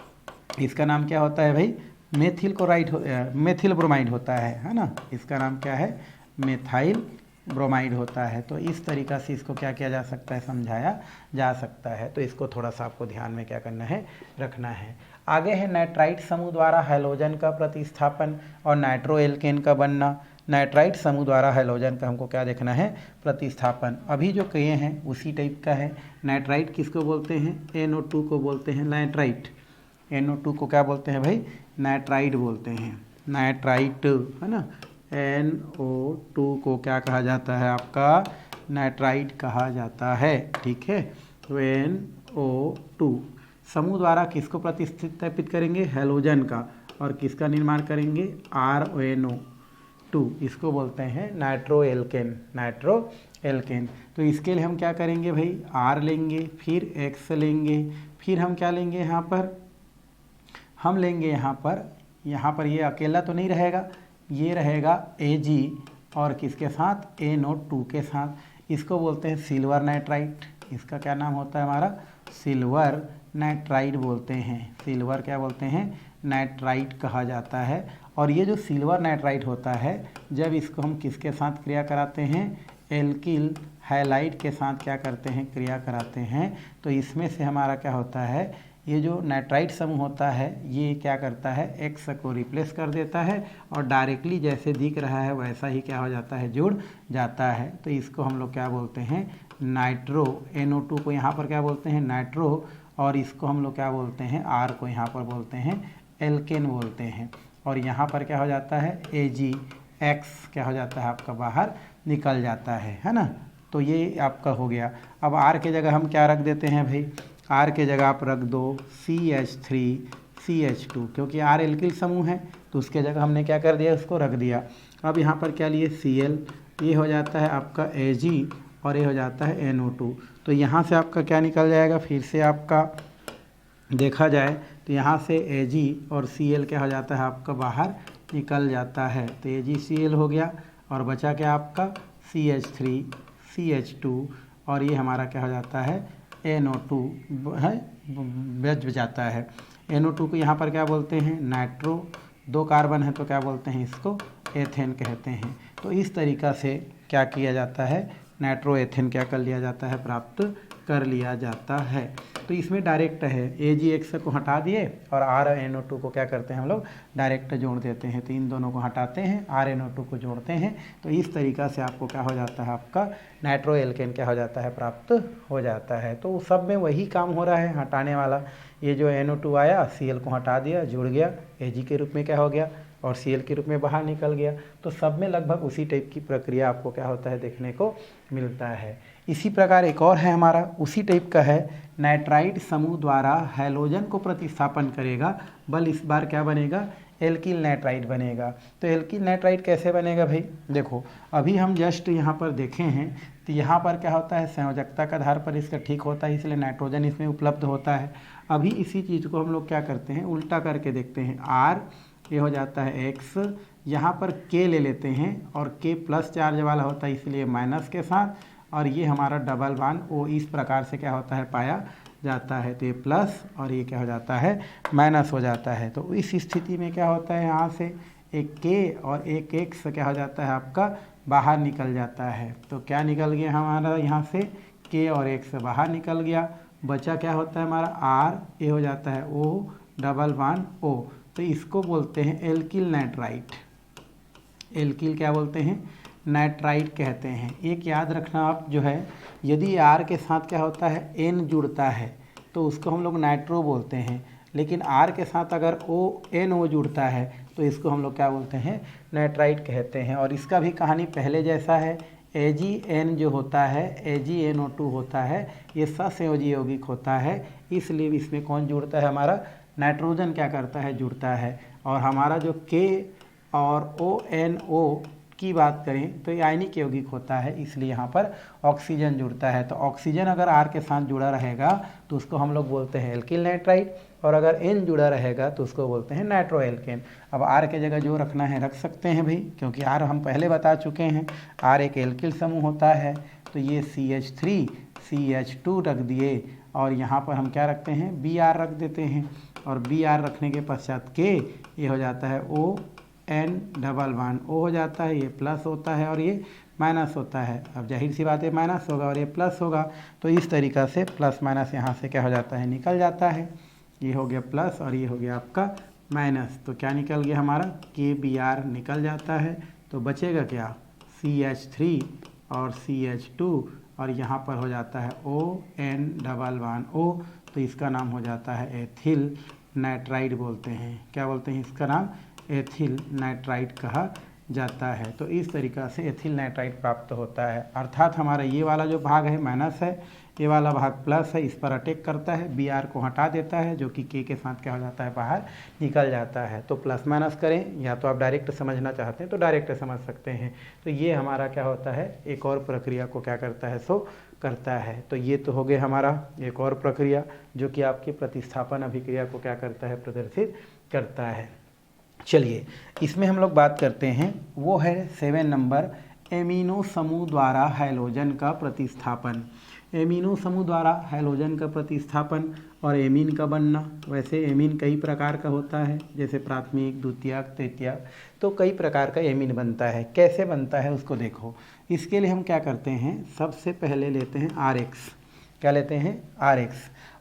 इसका नाम क्या होता है भाई, मेथिल क्लोराइड, मेथिल ब्रोमाइड होता है ना। इसका नाम क्या है, मेथाइल ब्रोमाइड होता है। तो इस तरीक़ा से इसको क्या किया जा सकता है, समझाया जा सकता है। तो इसको थोड़ा सा आपको ध्यान में क्या करना है, रखना है। आगे है नाइट्राइट समूह द्वारा हैलोजन का प्रतिस्थापन और नाइट्रो एल्केन का बनना। नाइट्राइट समूह द्वारा हैलोजन का हमको क्या देखना है, प्रतिस्थापन। अभी जो किए हैं उसी टाइप का है। नाइट्राइट किसको बोलते हैं, NO2 को बोलते हैं नाइट्राइट। NO2 को क्या बोलते हैं भाई, नाइट्राइट बोलते हैं, नाइट्राइट है ना। NO2 को क्या कहा जाता है, आपका नाइट्राइट कहा जाता है, ठीक है। तो NO2 समूह द्वारा किसको प्रतिस्थापित करेंगे, हैलोजन का, और किसका निर्माण करेंगे, RNO2, इसको बोलते हैं नाइट्रो एल्केन, नाइट्रो एल्केन। तो इसके लिए हम क्या करेंगे भाई, R लेंगे, फिर X लेंगे, फिर हम क्या लेंगे, यहाँ पर हम लेंगे यहाँ पर ये अकेला तो नहीं रहेगा, ये रहेगा Ag और किसके साथ, NO2 के साथ। इसको बोलते हैं सिल्वर नाइट्राइट, इसका क्या नाम होता है हमारा, सिल्वर नाइट्राइट बोलते हैं। सिल्वर क्या बोलते हैं, नाइट्राइट कहा जाता है। और ये जो सिल्वर नाइट्राइट होता है, जब इसको हम किसके साथ क्रिया कराते हैं, एल्किल हैलाइड के साथ क्या करते हैं, क्रिया कराते हैं, तो इसमें से हमारा क्या होता है, ये जो नाइट्राइट समूह होता है ये क्या करता है, एक्स को रिप्लेस कर देता है और डायरेक्टली जैसे दिख रहा है वैसा ही क्या हो जाता है, जुड़ जाता है। तो इसको हम लोग क्या बोलते हैं, नाइट्रो। NO2 को यहाँ पर क्या बोलते हैं, नाइट्रो, और इसको हम लोग क्या बोलते हैं, R को यहाँ पर बोलते हैं एल्केन बोलते हैं। और यहाँ पर क्या हो जाता है, AgX क्या हो जाता है, आपका बाहर निकल जाता है ना। तो ये आपका हो गया। अब R के जगह हम क्या रख देते हैं भाई, R के जगह आप रख दो CH3CH2, क्योंकि R एल्किल समूह है तो उसके जगह हमने क्या कर दिया, उसको रख दिया। अब यहाँ पर क्या लिए, Cl, ये हो जाता है आपका Ag और ये हो जाता है NO2। तो यहाँ से आपका क्या निकल जाएगा, फिर से आपका देखा जाए तो यहाँ से Ag और Cl क्या हो जाता है, आपका बाहर निकल जाता है। तो AgCl हो गया और बचा क्या आपका CH3CH2 और ये हमारा क्या हो जाता है, NO2 है, बच जाता है। NO2 को यहाँ पर क्या बोलते हैं, नाइट्रो, 2 कार्बन है तो क्या बोलते हैं, इसको एथेन कहते हैं। तो इस तरीक़ा से क्या किया जाता है, नाइट्रो एथेन क्या कर लिया जाता है, प्राप्त कर लिया जाता है। तो इसमें डायरेक्ट है AgX को हटा दिए और RnO2 को क्या करते हैं हम लोग डायरेक्ट जोड़ देते हैं। तो इन दोनों को हटाते हैं, RnO2 को जोड़ते हैं, तो इस तरीक़ा से आपको क्या हो जाता है, आपका नाइट्रो एल्केन क्या हो जाता है, प्राप्त हो जाता है। तो सब में वही काम हो रहा है हटाने वाला। ये जो NO2 आया Cl को हटा दिया, जुड़ गया, Ag के रूप में क्या हो गया और Cl के रूप में बाहर निकल गया। तो सब में लगभग उसी टाइप की प्रक्रिया आपको क्या होता है देखने को मिलता है। इसी प्रकार एक और है हमारा, उसी टाइप का है, नाइट्राइड समूह द्वारा हैलोजन को प्रतिस्थापन करेगा, बल इस बार क्या बनेगा, एल्किल नाइट्राइड बनेगा। तो एल्किल नाइट्राइड कैसे बनेगा भाई, देखो अभी हम जस्ट यहाँ पर देखे हैं, तो यहाँ पर क्या होता है, संयोजकता के आधार पर इसका ठीक होता है, इसलिए नाइट्रोजन इसमें उपलब्ध होता है। अभी इसी चीज़ को हम लोग क्या करते हैं, उल्टा करके देखते हैं, R ये हो जाता है X, यहाँ पर K ले लेते हैं और K प्लस चार्ज वाला होता है इसलिए माइनस के साथ, और ये हमारा डबल बॉन्ड O इस प्रकार से क्या होता है पाया जाता है। तो ये प्लस और ये क्या हो जाता है माइनस हो जाता है। तो इस स्थिति में क्या होता है, यहाँ से एक K और एक X क्या हो जाता है आपका बाहर निकल जाता है। तो क्या निकल गया हमारा, यहाँ से K और X बाहर निकल गया, बचा क्या होता है हमारा R, ये हो जाता है O डबल बॉन्ड O। तो इसको बोलते हैं एल्किल नाइट्राइड। एल्किल क्या बोलते हैं, नाइट्राइड कहते हैं। एक याद रखना आप जो है, यदि R के साथ क्या होता है N जुड़ता है तो उसको हम लोग नाइट्रो बोलते हैं, लेकिन R के साथ अगर NO जुड़ता है तो इसको हम लोग क्या बोलते हैं, नाइट्राइड कहते हैं। और इसका भी कहानी पहले जैसा है, AgN जो होता है, AgNO2 होता है, ये ससंयोजी यौगिक होता है, इसलिए इसमें कौन जुड़ता है, हमारा नाइट्रोजन क्या करता है, जुड़ता है। और हमारा जो K और ONO की बात करें तो ये आयनिक यौगिक होता है, इसलिए यहाँ पर ऑक्सीजन जुड़ता है। तो ऑक्सीजन अगर R के साथ जुड़ा रहेगा तो उसको हम लोग बोलते हैं एल्किल नाइट्राइड, और अगर N जुड़ा रहेगा तो उसको बोलते हैं नाइट्रो एल्केन। अब R के जगह जो रखना है रख सकते हैं भाई, क्योंकि R हम पहले बता चुके हैं, R एक एल्किल समूह होता है। तो ये CH3 CH2 रख दिए, और यहाँ पर हम क्या रखते हैं, Br रख देते हैं, और Br रखने के पश्चात K ये हो जाता है ON डबल बॉन्ड O हो जाता है, ये प्लस होता है और ये माइनस होता है। अब जाहिर सी बात है माइनस होगा और ये प्लस होगा, तो इस तरीक़ा से प्लस माइनस यहाँ से क्या हो जाता है, निकल जाता है। ये हो गया प्लस और ये हो गया आपका माइनस। तो क्या निकल गया हमारा, KBr निकल जाता है। तो बचेगा क्या, CH3 और CH2, और यहाँ पर हो जाता है ON डबल बॉन्ड O। तो इसका नाम हो जाता है एथिल नाइट्राइड बोलते हैं। क्या बोलते हैं, इसका नाम एथिल नाइट्राइड कहा जाता है। तो इस तरीक़ा से एथिल नाइट्राइड प्राप्त होता है। अर्थात हमारा ये वाला जो भाग है माइनस है, ये वाला भाग प्लस है, इस पर अटैक करता है, Br को हटा देता है, जो कि K के साथ क्या हो जाता है, बाहर निकल जाता है। तो प्लस माइनस करें, या तो आप डायरेक्ट समझना चाहते हैं तो डायरेक्ट समझ सकते हैं। तो ये हमारा क्या होता है, एक और प्रक्रिया को क्या करता है, सो करता है। तो ये तो हो गया हमारा एक और प्रक्रिया जो कि आपकी प्रतिस्थापन अभिक्रिया को क्या करता है, प्रदर्शित करता है। चलिए इसमें हम लोग बात करते हैं, वो है 7 नंबर, एमिनो समूह द्वारा हैलोजन का प्रतिस्थापन। एमिनो समूह द्वारा हैलोजन का प्रतिस्थापन और एमीन का बनना। वैसे एमीन कई प्रकार का होता है, जैसे प्राथमिक, द्वितीयक, तृतीयक, तो कई प्रकार का एमीन बनता है। कैसे बनता है उसको देखो। इसके लिए हम क्या करते हैं, सबसे पहले लेते हैं RX। क्या लेते हैं, RX,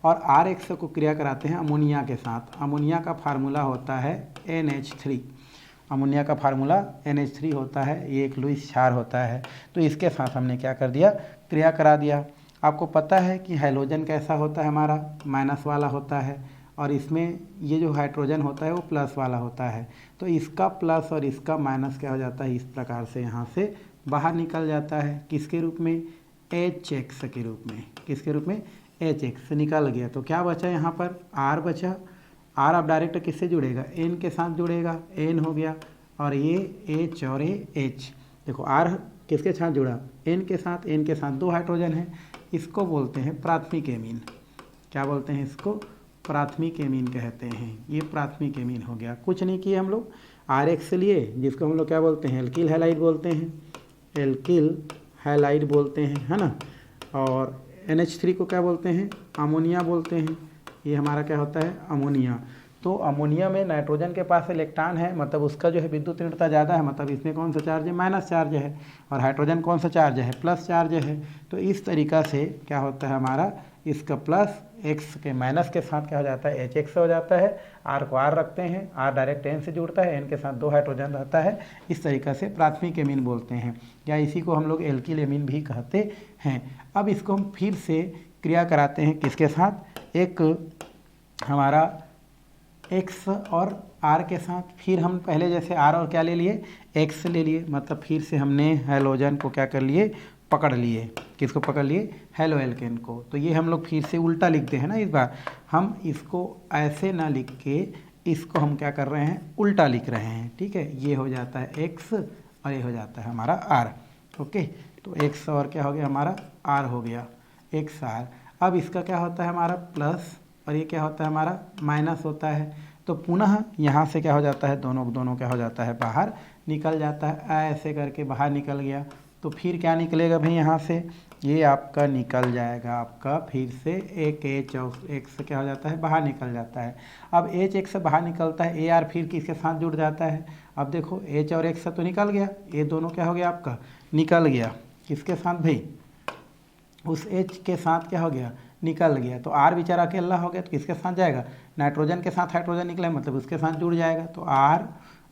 और RX को क्रिया कराते हैं अमोनिया के साथ। अमोनिया का फार्मूला होता है NH3। अमोनिया का फार्मूला NH3 होता है, ये एक लुईस क्षार होता है। तो इसके साथ हमने क्या कर दिया, क्रिया करा दिया। आपको पता है कि हैलोजन कैसा होता है, हमारा माइनस वाला होता है, और इसमें ये जो हाइड्रोजन होता है वो प्लस वाला होता है। तो इसका प्लस और इसका माइनस क्या हो जाता है, इस प्रकार से यहाँ से बाहर निकल जाता है। किसके रूप में, HX के रूप में। किसके रूप में, HX निकल गया। तो क्या बचा यहाँ पर, R बचा। R अब डायरेक्ट किससे जुड़ेगा, N के साथ जुड़ेगा, N हो गया, और ये H और ये H। देखो R किसके साथ जुड़ा, N के साथ। N के साथ 2 हाइड्रोजन है, इसको बोलते हैं प्राथमिक एमीन। क्या बोलते हैं इसको, प्राथमिक एमीन कहते हैं। ये प्राथमिक एमीन हो गया। कुछ नहीं किए हम लोग, RX लिए, जिसको हम लोग क्या बोलते हैं, एल्किल हैलाइड बोलते हैं। एल्किल हैलाइड बोलते हैं, है ना। और NH3 को क्या बोलते हैं, अमोनिया बोलते हैं। ये हमारा क्या होता है, अमोनिया। तो अमोनिया में नाइट्रोजन के पास इलेक्ट्रॉन है, मतलब उसका जो है विद्युत ऋणता ज़्यादा है, मतलब इसमें कौन सा चार्ज है, माइनस चार्ज है, और हाइड्रोजन कौन सा चार्ज है, प्लस चार्ज है। तो इस तरीक़ा से क्या होता है हमारा, इसका प्लस एक्स के माइनस के साथ क्या हो जाता है, HX हो जाता है। R को R रखते हैं, R डायरेक्ट N से जुड़ता है, N के साथ 2 हाइड्रोजन रहता है। इस तरीक़ा से प्राथमिक एमीन बोलते हैं, या इसी को हम लोग एल्किल एमीन भी कहते हैं। अब इसको हम फिर से क्रिया कराते हैं किसके साथ, एक हमारा X और R के साथ। फिर हम पहले जैसे R और क्या ले लिए, X ले लिए, मतलब फिर से हमने हैलोजन को क्या कर लिए, पकड़ लिए। किसको पकड़ लिए, हेलो एल्केन को। तो ये हम लोग फिर से उल्टा लिखते हैं ना, इस बार हम इसको ऐसे ना लिख के इसको हम क्या कर रहे हैं, उल्टा लिख रहे हैं। ठीक है, ये हो जाता है X और ये हो जाता है हमारा R। ओके, तो X और क्या हो गया हमारा, R हो गया, XR। अब इसका क्या होता है हमारा प्लस, और ये क्या होता है हमारा माइनस होता है। तो पुनः यहाँ से क्या हो जाता है, दोनों क्या हो जाता है, बाहर निकल जाता है। ऐसे करके बाहर निकल गया। तो फिर क्या निकलेगा भाई, यहाँ से ये आपका निकल जाएगा, आपका फिर से एक H और X क्या हो जाता है, बाहर निकल जाता है। अब HX से बाहर निकलता है, AR फिर किसके साथ जुड़ जाता है। अब देखो H और X तो निकल गया, ये दोनों क्या हो गया आपका, निकल गया। किसके साथ भाई, उस H के साथ क्या हो गया, निकल गया। तो R बेचारा अकेला हो गया, तो किसके साथ जाएगा, नाइट्रोजन के साथ हाइड्रोजन निकला, मतलब उसके साथ जुड़ जाएगा। तो R,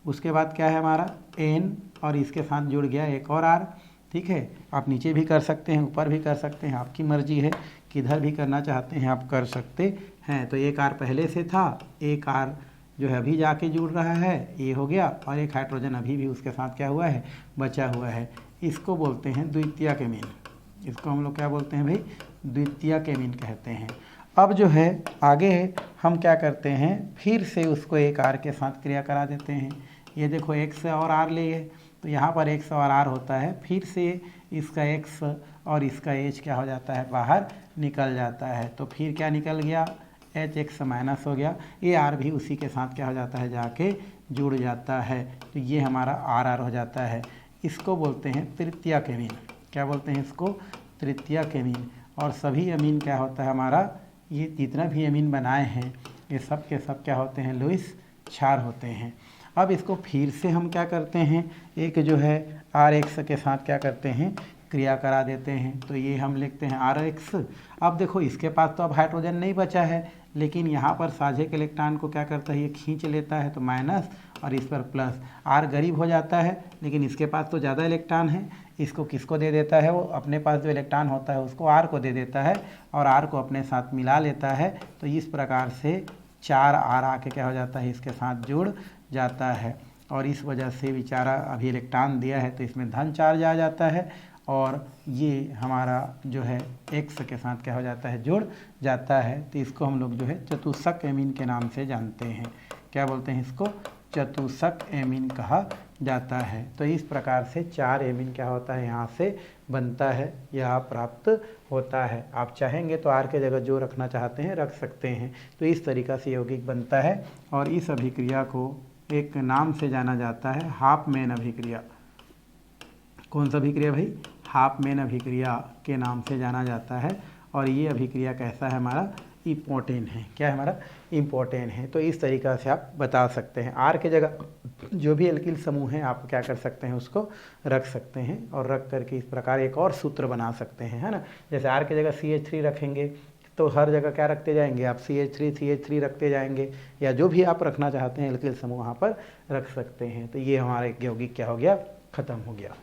उसके बाद क्या है हमारा N, और इसके साथ जुड़ गया एक और R। ठीक है, आप नीचे भी कर सकते हैं, ऊपर भी कर सकते हैं, आपकी मर्जी है, किधर भी करना चाहते हैं आप कर सकते हैं। तो एक R पहले से था, एक R जो है अभी जाके जुड़ रहा है, ये हो गया, और एक हाइड्रोजन अभी भी उसके साथ क्या हुआ है, बचा हुआ है। इसको बोलते हैं द्वितीयक एमीन। इसको हम लोग क्या बोलते हैं भाई, द्वितीयक एमीन कहते हैं। अब जो है आगे हम क्या करते हैं, फिर से उसको एक R के साथ क्रिया करा देते हैं। ये देखो X और R लिए, तो यहाँ पर X और R होता है, फिर से इसका X और इसका H क्या हो जाता है, बाहर निकल जाता है। तो फिर क्या निकल गया, HX माइनस हो गया, ये R भी उसी के साथ क्या हो जाता है, जाके जुड़ जाता है। तो ये हमारा RR हो जाता है। इसको बोलते हैं तृतीयक एमीन। क्या बोलते हैं इसको, तृतीयक एमीन। और सभी अमीन क्या होता है हमारा, ये जितना भी अमीन बनाए हैं ये सब के सब क्या होते हैं, लुईस क्षार होते हैं। अब इसको फिर से हम क्या करते हैं, एक जो है RX के साथ क्या करते हैं, क्रिया करा देते हैं। तो ये हम लिखते हैं RX। अब देखो इसके पास तो अब हाइड्रोजन नहीं बचा है, लेकिन यहाँ पर साझे के इलेक्ट्रॉन को क्या करता है, ये खींच लेता है, तो माइनस, और इस पर प्लस। R गरीब हो जाता है, लेकिन इसके पास तो ज़्यादा इलेक्ट्रॉन है, इसको किसको दे देता है, वो अपने पास जो इलेक्ट्रॉन होता है उसको R को दे देता है, और R को अपने साथ मिला लेता है। तो इस प्रकार से 4R आके क्या हो जाता है, इसके साथ जुड़ जाता है। और इस वजह से बेचारा अभी इलेक्ट्रॉन दिया है, तो इसमें धन चार्ज आ जाता है, और ये हमारा जो है X के साथ क्या हो जाता है, जुड़ जाता है। तो इसको हम लोग जो है चतुष्क एमीन के नाम से जानते हैं। क्या बोलते हैं इसको, चतुष्क एमीन कहा जाता है। तो इस प्रकार से 4 एमीन क्या होता है, यहाँ से बनता है या प्राप्त होता है। आप चाहेंगे तो R के जगह जो रखना चाहते हैं रख सकते हैं। तो इस तरीक़ा से यौगिक बनता है, और इस अभिक्रिया को एक नाम से जाना जाता है, हाफमैन अभिक्रिया। कौन सा अभिक्रिया भाई, हाफमैन अभिक्रिया के नाम से जाना जाता है। और ये अभिक्रिया कैसा है हमारा, इम्पोर्टेंट है। क्या है हमारा, इम्पोर्टेंट है। तो इस तरीक़ा से आप बता सकते हैं। R के जगह जो भी एल्किल समूह हैं आप क्या कर सकते हैं, उसको रख सकते हैं, और रख करके इस प्रकार एक और सूत्र बना सकते हैं, है ना। जैसे R की जगह CH3 रखेंगे, तो हर जगह क्या रखते जाएंगे आप, CH3 रखते जाएंगे, या जो भी आप रखना चाहते हैं एल्किल समूह वहाँ पर रख सकते हैं। तो ये हमारा यौगिक क्या हो गया, ख़त्म हो गया।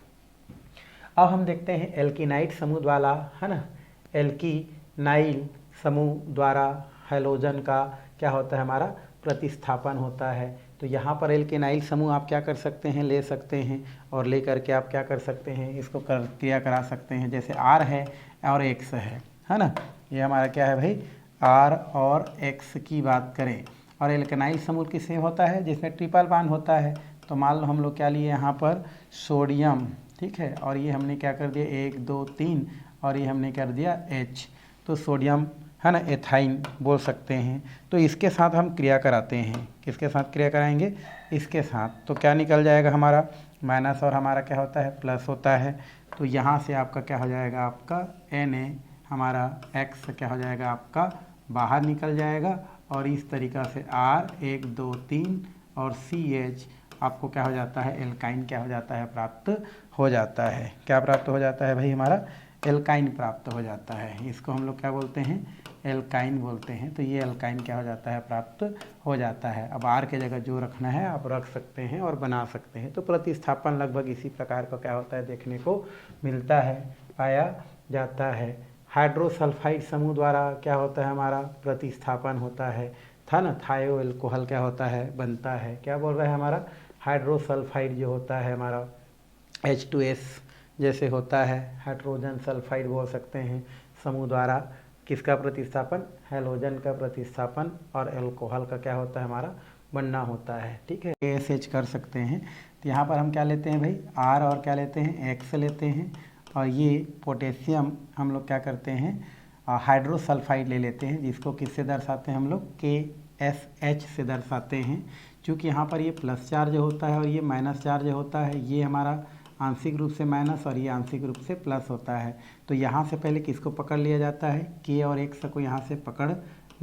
अब हम देखते हैं एल्किनाइड समूह द्वारा, है ना, एल्किनाइल समूह द्वारा हैलोजन का क्या होता है, हमारा प्रतिस्थापन होता है। तो यहाँ पर एल्किनाइल समूह आप क्या कर सकते हैं, ले सकते हैं, और ले करके आप क्या कर सकते हैं, इसको क्रिया करा सकते हैं। जैसे R है और X है ना, ये हमारा क्या है भाई, R और X की बात करें। और एल्किनाइल समूह किससे होता है, जिसमें ट्रिपल बॉन्ड होता है। तो मान लो हम लोग क्या लिए यहाँ पर, सोडियम, ठीक है, और ये हमने क्या कर दिया, 1 2 3, और ये हमने कर दिया H। तो सोडियम है ना, एथाइन बोल सकते हैं। तो इसके साथ हम क्रिया कराते हैं, किसके साथ क्रिया कराएंगे, इसके साथ। तो क्या निकल जाएगा हमारा, माइनस, और हमारा क्या होता है, प्लस होता है। तो यहाँ से आपका क्या हो जाएगा, आपका Na हमारा X क्या हो जाएगा, आपका बाहर निकल जाएगा। और इस तरीक़ा से R 1 2 3 और CH आपको क्या हो जाता है, एल्काइन क्या हो जाता है, प्राप्त हो जाता है। क्या प्राप्त हो जाता है भाई, हमारा एल्काइन प्राप्त हो जाता है। इसको हम लोग क्या बोलते हैं, एल्काइन बोलते हैं। तो ये एल्काइन क्या हो जाता है, प्राप्त हो जाता है। अब R के जगह जो रखना है आप रख सकते हैं और बना सकते हैं। तो प्रतिस्थापन लगभग इसी प्रकार का क्या होता है, देखने को मिलता है, पाया जाता है। हाइड्रोसल्फाइड समूह द्वारा क्या होता है, हमारा प्रतिस्थापन होता है, था ना। थायो एल्कोहल क्या होता है, बनता है। क्या बोल रहा है हमारा, हाइड्रोसल्फाइड जो होता है हमारा H2S जैसे होता है, हाइड्रोजन सल्फाइड बोल सकते हैं, समूह द्वारा किसका प्रतिस्थापन, हैलोजन का प्रतिस्थापन, और एल्कोहल का क्या होता है, हमारा बनना होता है। ठीक है, ASH कर सकते हैं। तो यहाँ पर हम क्या लेते हैं भाई, R और क्या लेते हैं, X लेते हैं, और ये पोटेशियम हम लोग क्या करते हैं, हाइड्रोसल्फाइड ले लेते हैं, जिसको किससे दर्शाते हैं हम लोग, KSH से दर्शाते हैं। चूँकि यहाँ पर ये प्लस चार्ज होता है और ये माइनस चार्ज होता है, ये हमारा आंशिक रूप से माइनस और ये आंशिक रूप से प्लस होता है। तो यहाँ से पहले किसको पकड़ लिया जाता है, K और X को यहाँ से पकड़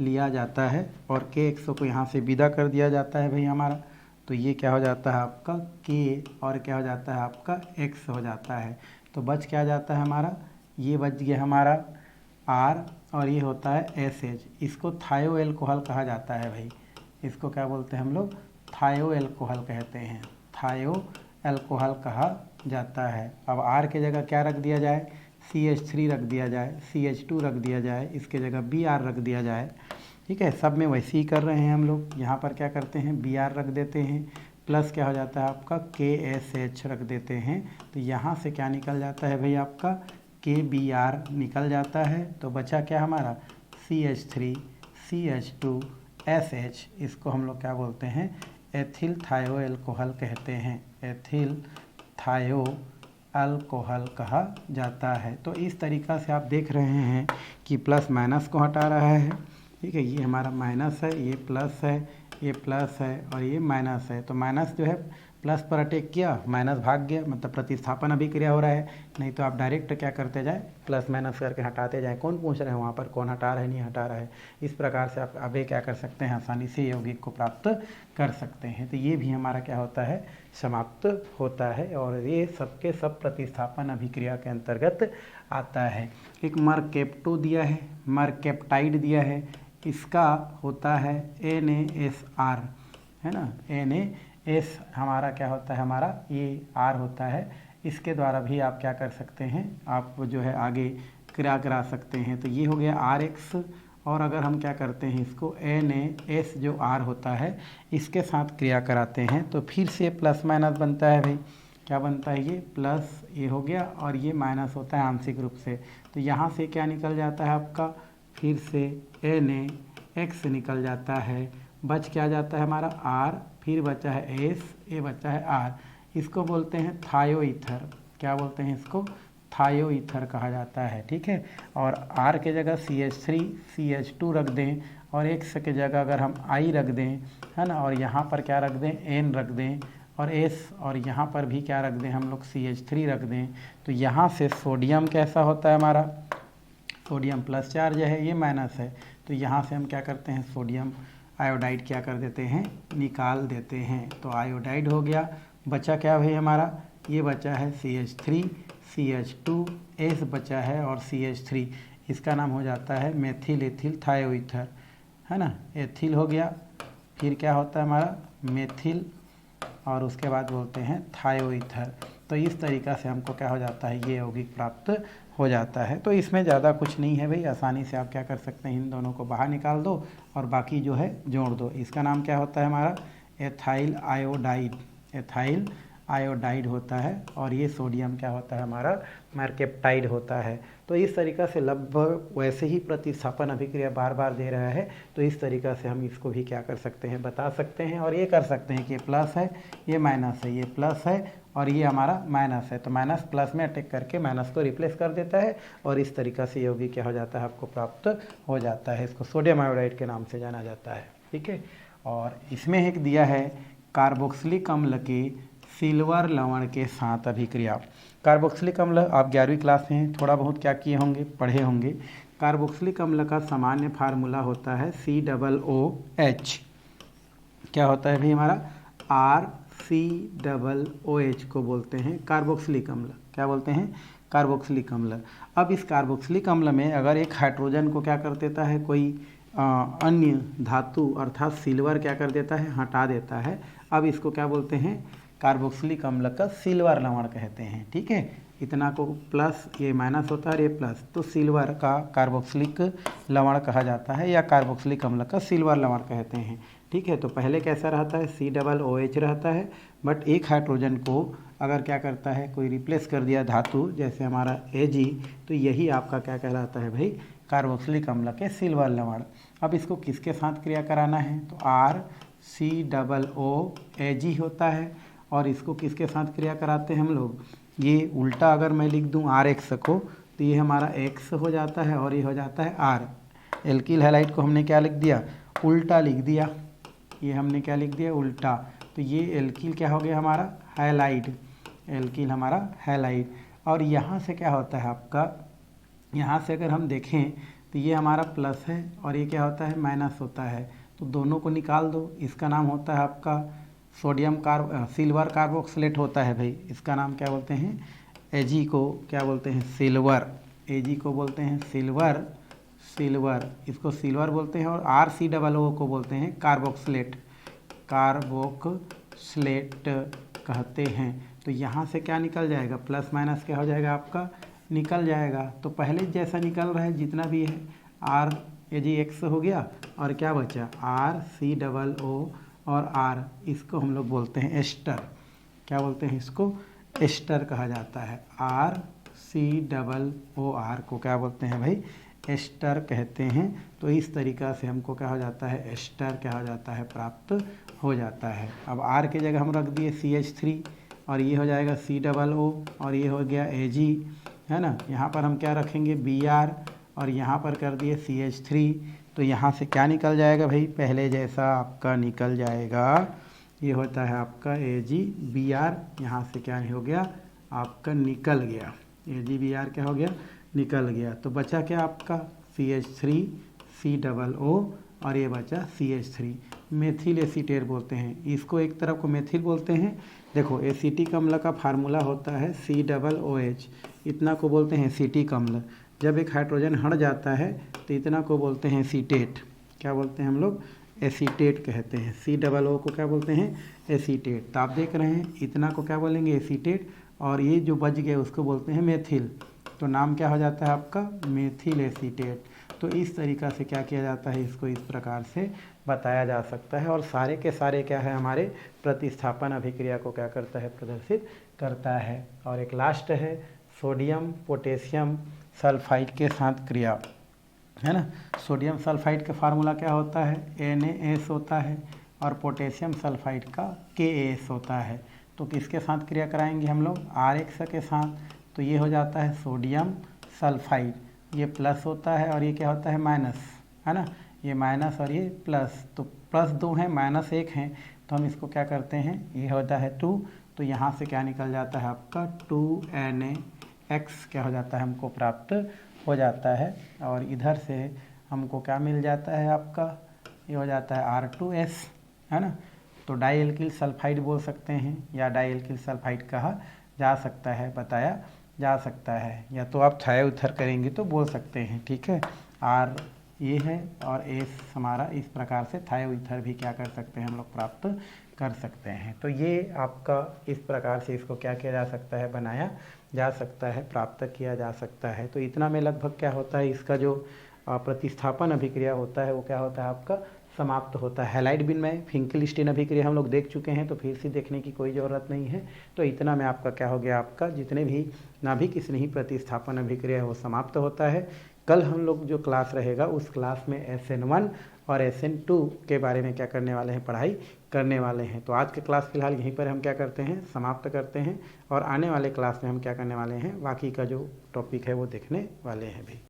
लिया जाता है और KX को यहाँ से विदा कर दिया जाता है भाई हमारा। तो ये क्या हो जाता है आपका K और क्या हो जाता है आपका X हो जाता है। तो बच क्या जाता है हमारा, ये बच गया हमारा R और ये होता है SH। इसको थायो एल्कोहल कहा जाता है भाई, इसको क्या बोलते हैं हम लोग, थायो एल्कोहल कहते हैं, थायो एल्कोहल कहा जाता है। अब R के जगह क्या रख दिया जाए, CH3 रख दिया जाए, CH2 रख दिया जाए, इसके जगह Br रख दिया जाए। ठीक है, सब में वैसे ही कर रहे हैं हम लोग। यहाँ पर क्या करते हैं, Br रख देते हैं, प्लस क्या हो जाता है आपका KSH रख देते हैं। तो यहाँ से क्या निकल जाता है भाई आपका KBr निकल जाता है। तो बचा क्या हमारा CH3 CH2 SH, इसको हम लोग क्या बोलते हैं, एथिल थायो एल्कोहल कहते हैं, एथिल थायो अल्कोहल कहा जाता है। तो इस तरीक़ा से आप देख रहे हैं कि प्लस माइनस को हटा रहा है। ठीक है, ये हमारा माइनस है, ये प्लस है, ये प्लस है और ये माइनस है। तो माइनस जो है प्लस पर अटैक किया, माइनस भाग गया, मतलब प्रतिस्थापन अभिक्रिया हो रहा है। नहीं तो आप डायरेक्ट क्या करते जाए, प्लस माइनस करके हटाते जाएँ। कौन पूछ रहे हैं वहाँ पर, कौन हटा रहा है, नहीं हटा रहा है। इस प्रकार से आप अभी क्या कर सकते हैं, आसानी से यौगिक को प्राप्त कर सकते हैं। तो ये भी हमारा क्या होता है, समाप्त होता है, और ये सबके सब प्रतिस्थापन अभिक्रिया के अंतर्गत आता है। एक मरकेप्टो दिया है, मरकेप्टाइड दिया है, इसका होता है NaSR, है ना। NaS हमारा क्या होता है, हमारा ये R होता है। इसके द्वारा भी आप क्या कर सकते हैं, आप जो है आगे क्रिया करा सकते हैं। तो ये हो गया RX, और अगर हम क्या करते हैं इसको NaS जो R होता है इसके साथ क्रिया कराते हैं तो फिर से प्लस माइनस बनता है भाई। क्या बनता है, ये प्लस ये हो गया और ये माइनस होता है आंशिक रूप से। तो यहाँ से क्या निकल जाता है आपका, फिर से NaX निकल जाता है। बच क्या जाता है हमारा R, फिर बचा है S, ये बचा है R। इसको बोलते हैं थायो ईथर। क्या बोलते हैं इसको, थायो ईथर कहा जाता है। ठीक है, और R के जगह CH3 CH2 रख दें और X के जगह अगर हम I रख दें, है ना, और यहाँ पर क्या रख दें, N रख दें, और S, और यहाँ पर भी क्या रख दें हम लोग, CH3 रख दें। तो यहाँ से सोडियम कैसा होता है हमारा, सोडियम प्लस चार्ज है, ये माइनस है। तो यहाँ से हम क्या करते हैं, सोडियम आयोडाइड क्या कर देते हैं, निकाल देते हैं। तो आयोडाइड हो गया। बचा क्या भाई हमारा, ये बचा है CH3 CH2 S बचा है और CH3, इसका नाम हो जाता है मेथिल एथिल थायो ईथर, है ना। एथिल हो गया, फिर क्या होता है हमारा मेथिल, और उसके बाद बोलते हैं थायो ईथर। तो इस तरीक़ा से हमको क्या हो जाता है, ये यौगिक प्राप्त हो जाता है। तो इसमें ज़्यादा कुछ नहीं है भाई, आसानी से आप क्या कर सकते हैं, इन दोनों को बाहर निकाल दो और बाकी जो है जोड़ दो। इसका नाम क्या होता है हमारा, एथाइल आयोडाइड, एथाइल आयोडाइड होता है, और ये सोडियम क्या होता है हमारा, मरकेप्टाइड होता है। तो इस तरीक़ा से लगभग वैसे ही प्रतिस्थापन अभिक्रिया बार बार दे रहा है, तो इस तरीक़ा से हम इसको भी क्या कर सकते हैं, बता सकते हैं। और ये कर सकते हैं कि ये प्लस है, ये माइनस है, ये प्लस है और ये हमारा माइनस है। तो माइनस प्लस में अटैक करके माइनस को रिप्लेस कर देता है, और इस तरीक़ा से यौगिक क्या हो जाता है, आपको प्राप्त हो जाता है। इसको सोडियम आयोडाइड के नाम से जाना जाता है। ठीक है, और इसमें एक दिया है कार्बोक्सिलिक अम्ल के सिल्वर लवण के साथ अभिक्रिया। कार्बोक्सिलिक अम्ल आप 11वीं क्लास में थोड़ा बहुत क्या किए होंगे, पढ़े होंगे। कार्बोक्सिलिक अम्ल का सामान्य फार्मूला होता है COOH। क्या होता है भाई हमारा, RCOOH को बोलते हैं कार्बोक्सिलिक अम्ल। क्या बोलते हैं, कार्बोक्सिलिक अम्ल। अब इस कार्बोक्सिलिक अम्ल में अगर एक हाइड्रोजन को क्या कर देता है, कोई अन्य धातु अर्थात सिल्वर क्या कर देता है, हटा देता है। अब इसको क्या बोलते हैं, कार्बोक्सिलिक अम्ल का सिल्वर लवण कहते हैं। ठीक है, इतना को प्लस ये माइनस होता है और ये प्लस, तो सिल्वर का कार्बोक्सिलिक लवण कहा जाता है या कार्बोक्सिलिक अम्ल का सिल्वर लवण कहते हैं। ठीक है, तो पहले कैसा रहता है, COOH रहता है, बट एक हाइड्रोजन को अगर क्या करता है, कोई रिप्लेस कर दिया धातु जैसे हमारा Ag, तो यही आपका क्या कहलाता है भाई, कार्बोक्सिलिक अम्ल के सिल्वर लवण। अब इसको किसके साथ क्रिया कराना है, तो RCOOAg होता है, और इसको किसके साथ क्रिया कराते हैं हम लोग, ये उल्टा अगर मैं लिख दूं RX को, तो ये हमारा X हो जाता है और ये हो जाता है R। एल्किल हैलाइड को हमने क्या लिख दिया, उल्टा लिख दिया, ये हमने क्या लिख दिया, उल्टा। तो ये एल्किल क्या हो गया हमारा, हैलाइड, एल्किल हमारा हैलाइड। और यहाँ से क्या होता है आपका, यहाँ से अगर हम देखें तो ये हमारा प्लस है और ये क्या होता है, माइनस होता है, तो दोनों को निकाल दो। इसका नाम होता है आपका सिल्वर कार्बोक्सिलेट होता है भाई, इसका नाम क्या बोलते हैं, Ag को क्या बोलते हैं, सिल्वर, Ag को बोलते हैं सिल्वर, इसको सिल्वर बोलते हैं। और RCOO को बोलते हैं कार्बोक्सिलेट कहते हैं। तो यहाँ से क्या निकल जाएगा, प्लस माइनस क्या हो जाएगा आपका, निकल जाएगा। तो पहले जैसा निकल रहा है जितना भी है, RAgX हो गया और क्या बचा, RCOO और R, इसको हम लोग बोलते हैं एस्टर। क्या बोलते हैं, इसको एस्टर कहा जाता है। RCOOR को क्या बोलते हैं भाई, एस्टर कहते हैं। तो इस तरीक़ा से हमको क्या हो जाता है, एस्टर क्या हो जाता है, प्राप्त हो जाता है। अब R के जगह हम रख दिए CH3 और ये हो जाएगा COO और ये हो गया Ag, है ना। यहाँ पर हम क्या रखेंगे, Br और यहाँ पर कर दिए CH3। तो यहाँ से क्या निकल जाएगा भाई, पहले जैसा आपका निकल जाएगा, ये होता है आपका AgBr, यहाँ से क्या हो गया आपका, निकल गया, AgBr क्या हो गया, निकल गया। तो बचा क्या आपका CH3 COO और ये बचा CH3, मेथिल एसीटेट बोलते हैं इसको। एक तरफ को मेथिल बोलते हैं, देखो एसिटिक अम्ल का फार्मूला होता है COOH, इतना को बोलते हैं एसिटिक अम्ल। जब एक हाइड्रोजन हट जाता है तो इतना को बोलते हैं एसीटेट। क्या बोलते हैं हम लोग, एसीटेट कहते हैं। COO को क्या बोलते हैं, एसीटेट। तो आप देख रहे हैं इतना को क्या बोलेंगे, एसीटेट, और ये जो बच गया उसको बोलते हैं मेथिल। तो नाम क्या हो जाता है आपका, मेथिल एसीटेट। तो इस तरीक़ा से क्या किया जाता है, इसको इस प्रकार से बताया जा सकता है। और सारे के सारे क्या है, हमारे प्रतिस्थापन अभिक्रिया को क्या करता है, प्रदर्शित करता है। और एक लास्ट है सोडियम पोटेशियम सल्फाइड के साथ क्रिया, है ना। सोडियम सल्फाइड का फार्मूला क्या होता है, NaS होता है, और पोटेशियम सल्फाइड का KAS होता है। तो किसके साथ क्रिया कराएंगे हम लोग, RX के साथ। तो ये हो जाता है सोडियम सल्फाइड, ये प्लस होता है और ये क्या होता है, माइनस, है ना। ये माइनस और ये प्लस, तो प्लस 2 हैं माइनस 1 हैं, तो हम इसको क्या करते हैं, ये होता है 2। तो यहाँ से क्या निकल जाता है आपका 2NaX क्या हो जाता है, हमको प्राप्त हो जाता है। और इधर से हमको क्या मिल जाता है आपका, ये हो जाता है R2S, है ना। तो डाई एल्किल सल्फाइड बोल सकते हैं या डाई एल्किल सल्फाइड कहा जा सकता है, बताया जा सकता है। या तो आप थायोईथर करेंगे तो बोल सकते हैं, ठीक है। R ये है और S हमारा, इस प्रकार से थायोईथर भी क्या कर सकते हैं हम लोग, प्राप्त कर सकते हैं। तो ये आपका इस प्रकार से इसको क्या किया जा सकता है, बनाया जा सकता है, प्राप्त किया जा सकता है। तो इतना में लगभग क्या होता है, इसका जो प्रतिस्थापन अभिक्रिया होता है वो क्या होता है आपका, समाप्त होता है। हैलाइड बिन में फिंकेलस्टीन अभिक्रिया हम लोग देख चुके हैं, तो फिर से देखने की कोई ज़रूरत नहीं है। तो इतना में आपका क्या हो गया, आपका जितने भी नाभिक स्नेही प्रतिस्थापन अभिक्रिया है वो समाप्त होता है। कल हम लोग जो क्लास रहेगा उस क्लास में SN1 और SN2 के बारे में क्या करने वाले हैं, पढ़ाई करने वाले हैं। तो आज के क्लास फिलहाल यहीं पर हम क्या करते हैं, समाप्त करते हैं। और आने वाले क्लास में हम क्या करने वाले हैं, बाकी का जो टॉपिक है वो देखने वाले हैं भी।